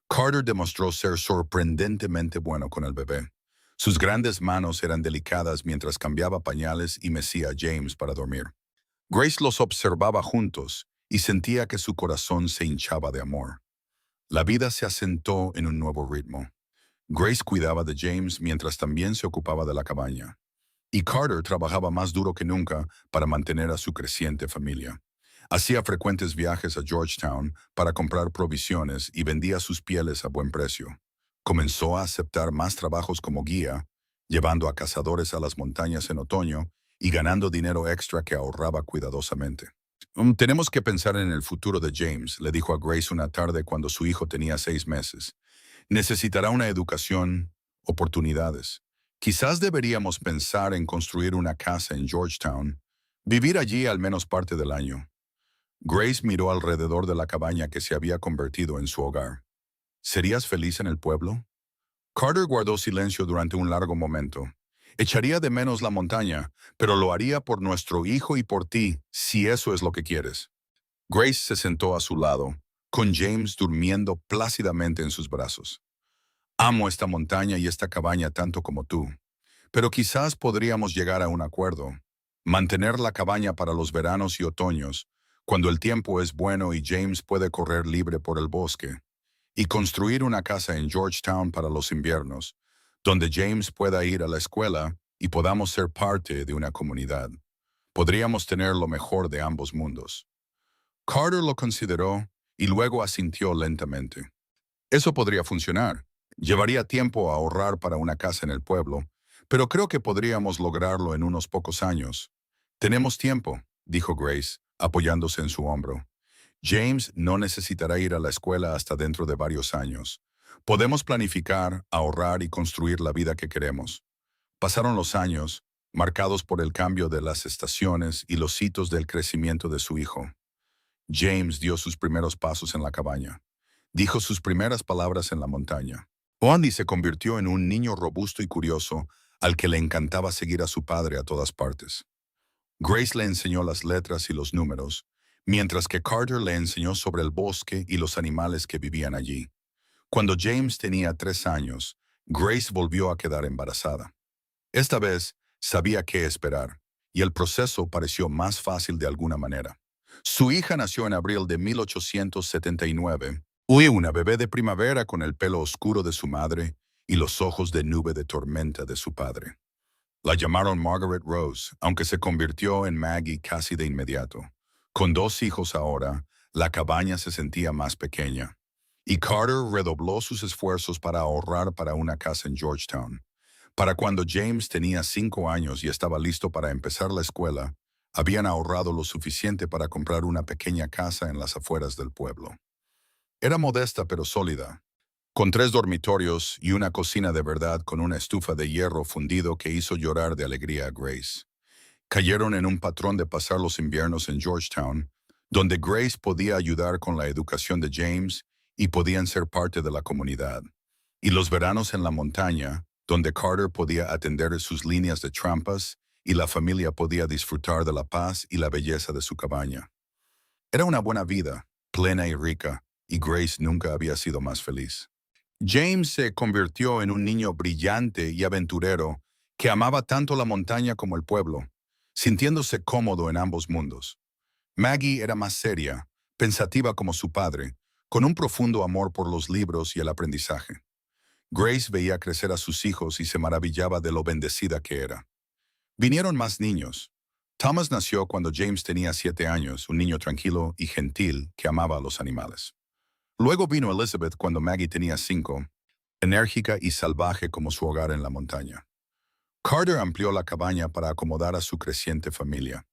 Carter demostró ser sorprendentemente bueno con el bebé. Sus grandes manos eran delicadas mientras cambiaba pañales y mecía a James para dormir. Grace los observaba juntos y sentía que su corazón se hinchaba de amor. La vida se asentó en un nuevo ritmo. Grace cuidaba de James mientras también se ocupaba de la cabaña. Y Carter trabajaba más duro que nunca para mantener a su creciente familia. Hacía frecuentes viajes a Georgetown para comprar provisiones y vendía sus pieles a buen precio. Comenzó a aceptar más trabajos como guía, llevando a cazadores a las montañas en otoño y ganando dinero extra que ahorraba cuidadosamente. Tenemos que pensar en el futuro de James, le dijo a Grace una tarde cuando su hijo tenía 6 meses. Necesitará una educación, oportunidades. Quizás deberíamos pensar en construir una casa en Georgetown, vivir allí al menos parte del año. Grace miró alrededor de la cabaña que se había convertido en su hogar. ¿Serías feliz en el pueblo? Carter guardó silencio durante un largo momento. Echaría de menos la montaña, pero lo haría por nuestro hijo y por ti, si eso es lo que quieres. Grace se sentó a su lado, con James durmiendo plácidamente en sus brazos. Amo esta montaña y esta cabaña tanto como tú, pero quizás podríamos llegar a un acuerdo. Mantener la cabaña para los veranos y otoños, cuando el tiempo es bueno y James puede correr libre por el bosque, y construir una casa en Georgetown para los inviernos, donde James pueda ir a la escuela y podamos ser parte de una comunidad. Podríamos tener lo mejor de ambos mundos. Carter lo consideró y luego asintió lentamente. Eso podría funcionar. Llevaría tiempo a ahorrar para una casa en el pueblo, pero creo que podríamos lograrlo en unos pocos años. Tenemos tiempo, dijo Grace, apoyándose en su hombro. James no necesitará ir a la escuela hasta dentro de varios años. Podemos planificar, ahorrar y construir la vida que queremos. Pasaron los años, marcados por el cambio de las estaciones y los hitos del crecimiento de su hijo. James dio sus primeros pasos en la cabaña. Dijo sus primeras palabras en la montaña. Andy se convirtió en un niño robusto y curioso al que le encantaba seguir a su padre a todas partes. Grace le enseñó las letras y los números, mientras que Carter le enseñó sobre el bosque y los animales que vivían allí. Cuando James tenía 3 años, Grace volvió a quedar embarazada. Esta vez sabía qué esperar, y el proceso pareció más fácil de alguna manera. Su hija nació en abril de 1879. Una bebé de primavera con el pelo oscuro de su madre y los ojos de nube de tormenta de su padre. La llamaron Margaret Rose, aunque se convirtió en Maggie casi de inmediato. Con 2 hijos ahora, la cabaña se sentía más pequeña, y Carter redobló sus esfuerzos para ahorrar para una casa en Georgetown. Para cuando James tenía 5 años y estaba listo para empezar la escuela, habían ahorrado lo suficiente para comprar una pequeña casa en las afueras del pueblo. Era modesta pero sólida, con 3 dormitorios y una cocina de verdad con una estufa de hierro fundido que hizo llorar de alegría a Grace. Cayeron en un patrón de pasar los inviernos en Georgetown, donde Grace podía ayudar con la educación de James y podían ser parte de la comunidad. Y los veranos en la montaña, donde Carter podía atender sus líneas de trampas y la familia podía disfrutar de la paz y la belleza de su cabaña. Era una buena vida, plena y rica, y Grace nunca había sido más feliz. James se convirtió en un niño brillante y aventurero que amaba tanto la montaña como el pueblo, sintiéndose cómodo en ambos mundos. Maggie era más seria, pensativa como su padre, con un profundo amor por los libros y el aprendizaje. Grace veía crecer a sus hijos y se maravillaba de lo bendecida que era. Vinieron más niños. Thomas nació cuando James tenía 7 años, un niño tranquilo y gentil que amaba a los animales. Luego vino Elizabeth cuando Maggie tenía 5, enérgica y salvaje como su hogar en la montaña. Carter amplió la cabaña para acomodar a su creciente familia.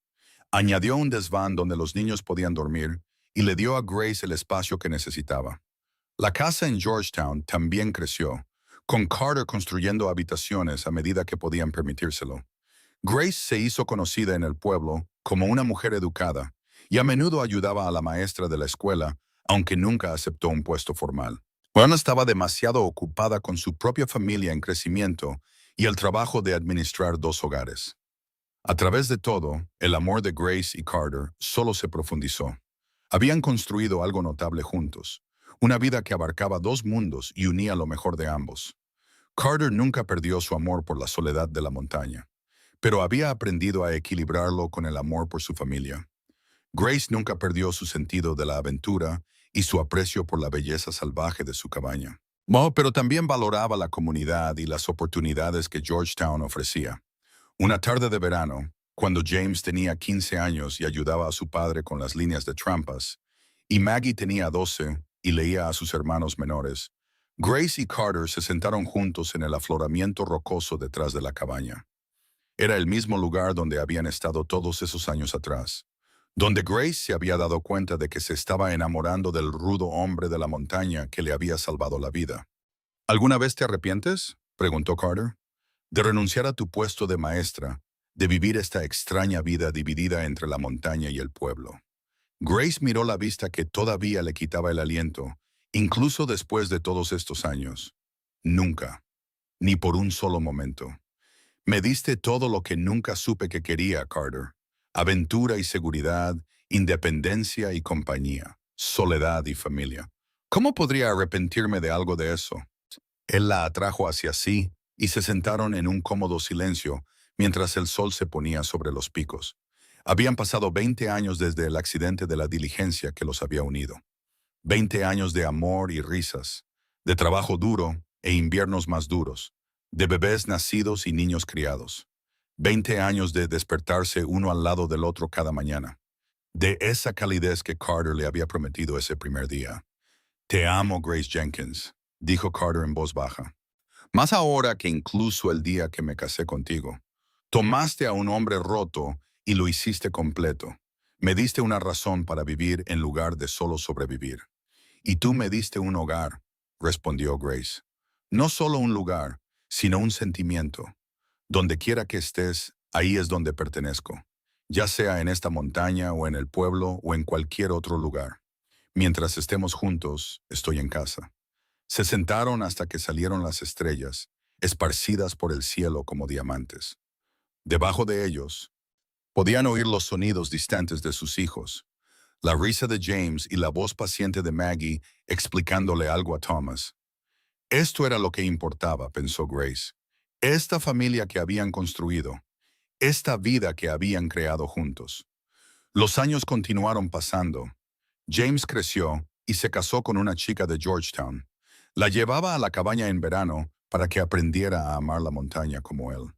Añadió un desván donde los niños podían dormir y le dio a Grace el espacio que necesitaba. La casa en Georgetown también creció, con Carter construyendo habitaciones a medida que podían permitírselo. Grace se hizo conocida en el pueblo como una mujer educada y a menudo ayudaba a la maestra de la escuela, aunque nunca aceptó un puesto formal. Juana estaba demasiado ocupada con su propia familia en crecimiento y el trabajo de administrar 2 hogares. A través de todo, el amor de Grace y Carter solo se profundizó. Habían construido algo notable juntos, una vida que abarcaba 2 mundos y unía lo mejor de ambos. Carter nunca perdió su amor por la soledad de la montaña, pero había aprendido a equilibrarlo con el amor por su familia. Grace nunca perdió su sentido de la aventura y su aprecio por la belleza salvaje de su cabaña. Pero también valoraba la comunidad y las oportunidades que Georgetown ofrecía. Una tarde de verano, cuando James tenía 15 años y ayudaba a su padre con las líneas de trampas, y Maggie tenía 12 y leía a sus hermanos menores, Grace y Carter se sentaron juntos en el afloramiento rocoso detrás de la cabaña. Era el mismo lugar donde habían estado todos esos años atrás, donde Grace se había dado cuenta de que se estaba enamorando del rudo hombre de la montaña que le había salvado la vida. ¿Alguna vez te arrepientes?, preguntó Carter, de renunciar a tu puesto de maestra, de vivir esta extraña vida dividida entre la montaña y el pueblo. Grace miró la vista que todavía le quitaba el aliento, incluso después de todos estos años. Nunca, ni por un solo momento. Me diste todo lo que nunca supe que quería, Carter. Aventura y seguridad, independencia y compañía, soledad y familia. ¿Cómo podría arrepentirme de algo de eso? Él la atrajo hacia sí y se sentaron en un cómodo silencio mientras el sol se ponía sobre los picos. Habían pasado 20 años desde el accidente de la diligencia que los había unido. 20 años de amor y risas, de trabajo duro e inviernos más duros, de bebés nacidos y niños criados. 20 años de despertarse uno al lado del otro cada mañana. De esa calidez que Carter le había prometido ese primer día. Te amo, Grace Jenkins, dijo Carter en voz baja. Más ahora que incluso el día que me casé contigo. Tomaste a un hombre roto y lo hiciste completo. Me diste una razón para vivir en lugar de solo sobrevivir. Y tú me diste un hogar, respondió Grace. No solo un lugar, sino un sentimiento. Donde quiera que estés, ahí es donde pertenezco, ya sea en esta montaña o en el pueblo o en cualquier otro lugar. Mientras estemos juntos, estoy en casa. Se sentaron hasta que salieron las estrellas, esparcidas por el cielo como diamantes. Debajo de ellos, podían oír los sonidos distantes de sus hijos, la risa de James y la voz paciente de Maggie explicándole algo a Thomas. Esto era lo que importaba, pensó Grace. Esta familia que habían construido, esta vida que habían creado juntos. Los años continuaron pasando. James creció y se casó con una chica de Georgetown. La llevaba a la cabaña en verano para que aprendiera a amar la montaña como él.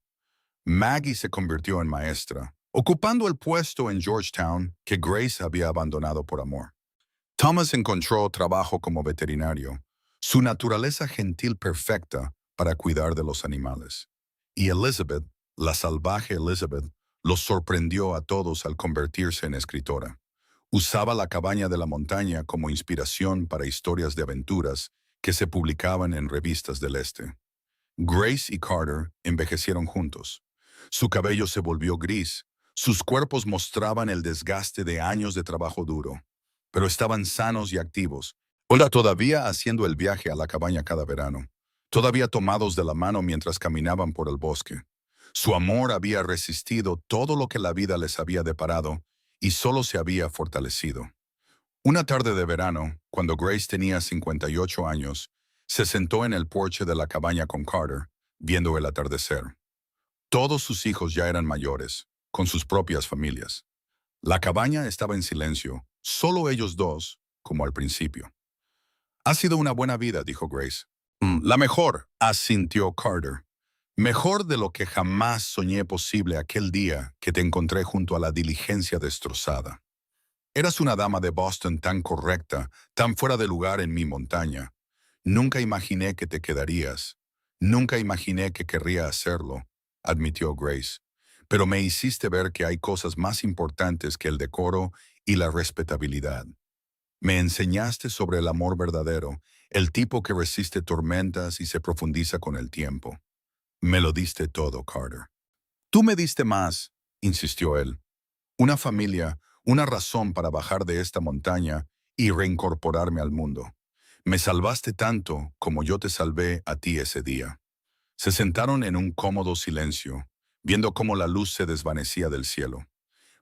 Maggie se convirtió en maestra, ocupando el puesto en Georgetown que Grace había abandonado por amor. Thomas encontró trabajo como veterinario, su naturaleza gentil perfecta para cuidar de los animales. Y Elizabeth, la salvaje Elizabeth, los sorprendió a todos al convertirse en escritora. Usaba la cabaña de la montaña como inspiración para historias de aventuras que se publicaban en revistas del este. Grace y Carter envejecieron juntos. Su cabello se volvió gris, sus cuerpos mostraban el desgaste de años de trabajo duro, pero estaban sanos y activos. Hola, todavía haciendo el viaje a la cabaña cada verano, todavía tomados de la mano mientras caminaban por el bosque. Su amor había resistido todo lo que la vida les había deparado y solo se había fortalecido. Una tarde de verano, cuando Grace tenía 58 años, Se sentó en el porche de la cabaña con Carter, viendo el atardecer. Todos sus hijos ya eran mayores, con sus propias familias. La cabaña estaba en silencio, solo ellos dos, como al principio. Ha sido una buena vida, dijo Grace. La mejor, asintió Carter. Mejor de lo que jamás soñé posible aquel día que te encontré junto a la diligencia destrozada. Eras una dama de Boston tan correcta, tan fuera de lugar en mi montaña. Nunca imaginé que te quedarías. Nunca imaginé que querría hacerlo, admitió Grace. Pero me hiciste ver que hay cosas más importantes que el decoro y la respetabilidad. Me enseñaste sobre el amor verdadero, el tipo que resiste tormentas y se profundiza con el tiempo. Me lo diste todo, Carter. Tú me diste más, insistió él. Una familia, una razón para bajar de esta montaña y reincorporarme al mundo. Me salvaste tanto como yo te salvé a ti ese día. Se sentaron en un cómodo silencio, viendo cómo la luz se desvanecía del cielo.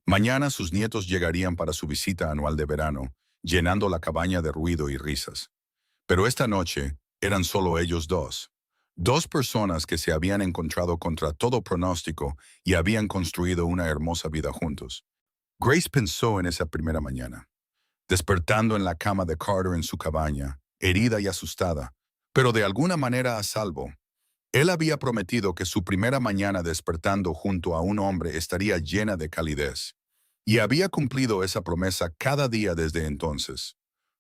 Mañana sus nietos llegarían para su visita anual de verano, llenando la cabaña de ruido y risas. Pero esta noche eran solo ellos dos. Dos personas que se habían encontrado contra todo pronóstico y habían construido una hermosa vida juntos. Grace pensó en esa primera mañana, despertando en la cama de Carter en su cabaña, herida y asustada, pero de alguna manera a salvo. Él había prometido que su primera mañana despertando junto a un hombre estaría llena de calidez, y había cumplido esa promesa cada día desde entonces.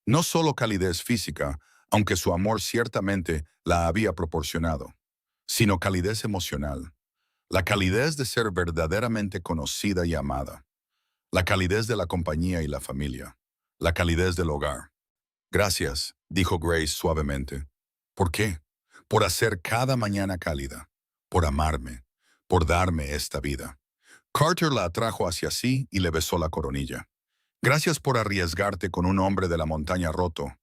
No solo calidez física, aunque su amor ciertamente la había proporcionado, sino calidez emocional, la calidez de ser verdaderamente conocida y amada, la calidez de la compañía y la familia, la calidez del hogar. Gracias, dijo Grace suavemente. ¿Por qué? Por hacer cada mañana cálida, por amarme, por darme esta vida. Carter la atrajo hacia sí y le besó la coronilla. Gracias por arriesgarte con un hombre de la montaña roto.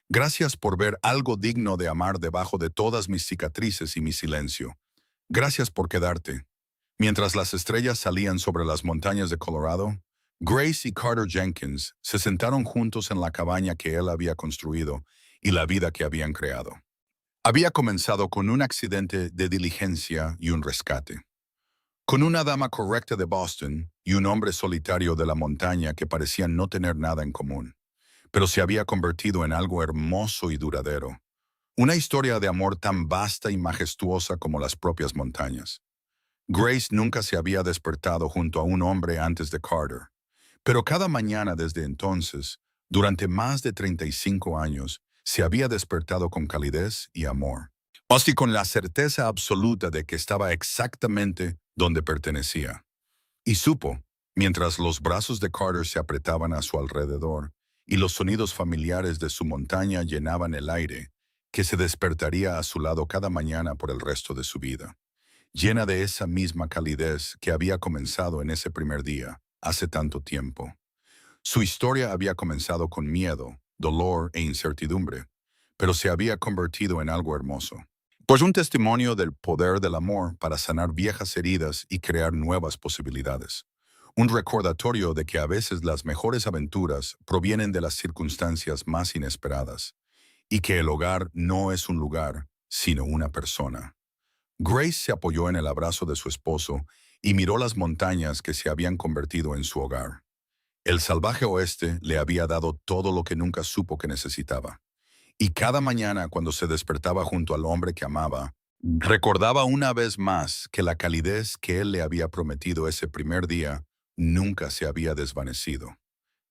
Gracias por ver algo digno de amar debajo de todas mis cicatrices y mi silencio. Gracias por quedarte. Mientras las estrellas salían sobre las montañas de Colorado, Grace y Carter Jenkins se sentaron juntos en la cabaña que él había construido y la vida que habían creado. Había comenzado con un accidente de diligencia y un rescate. Con una dama correcta de Boston y un hombre solitario de la montaña que parecían no tener nada en común, pero se había convertido en algo hermoso y duradero. Una historia de amor tan vasta y majestuosa como las propias montañas. Grace nunca se había despertado junto a un hombre antes de Carter, pero cada mañana desde entonces, durante más de 35 años, se había despertado con calidez y amor, así con la certeza absoluta de que estaba exactamente donde pertenecía. Y supo, mientras los brazos de Carter se apretaban a su alrededor y los sonidos familiares de su montaña llenaban el aire, que se despertaría a su lado cada mañana por el resto de su vida, llena de esa misma calidez que había comenzado en ese primer día, hace tanto tiempo. Su historia había comenzado con miedo, dolor e incertidumbre, pero se había convertido en algo hermoso. Pues un testimonio del poder del amor para sanar viejas heridas y crear nuevas posibilidades. Un recordatorio de que a veces las mejores aventuras provienen de las circunstancias más inesperadas, y que el hogar no es un lugar, sino una persona. Grace se apoyó en el abrazo de su esposo y miró las montañas que se habían convertido en su hogar. El salvaje oeste le había dado todo lo que nunca supo que necesitaba. Y cada mañana cuando se despertaba junto al hombre que amaba, recordaba una vez más que la calidez que él le había prometido ese primer día nunca se había desvanecido.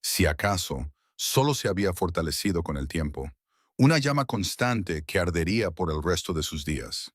Si acaso, solo se había fortalecido con el tiempo, una llama constante que ardería por el resto de sus días.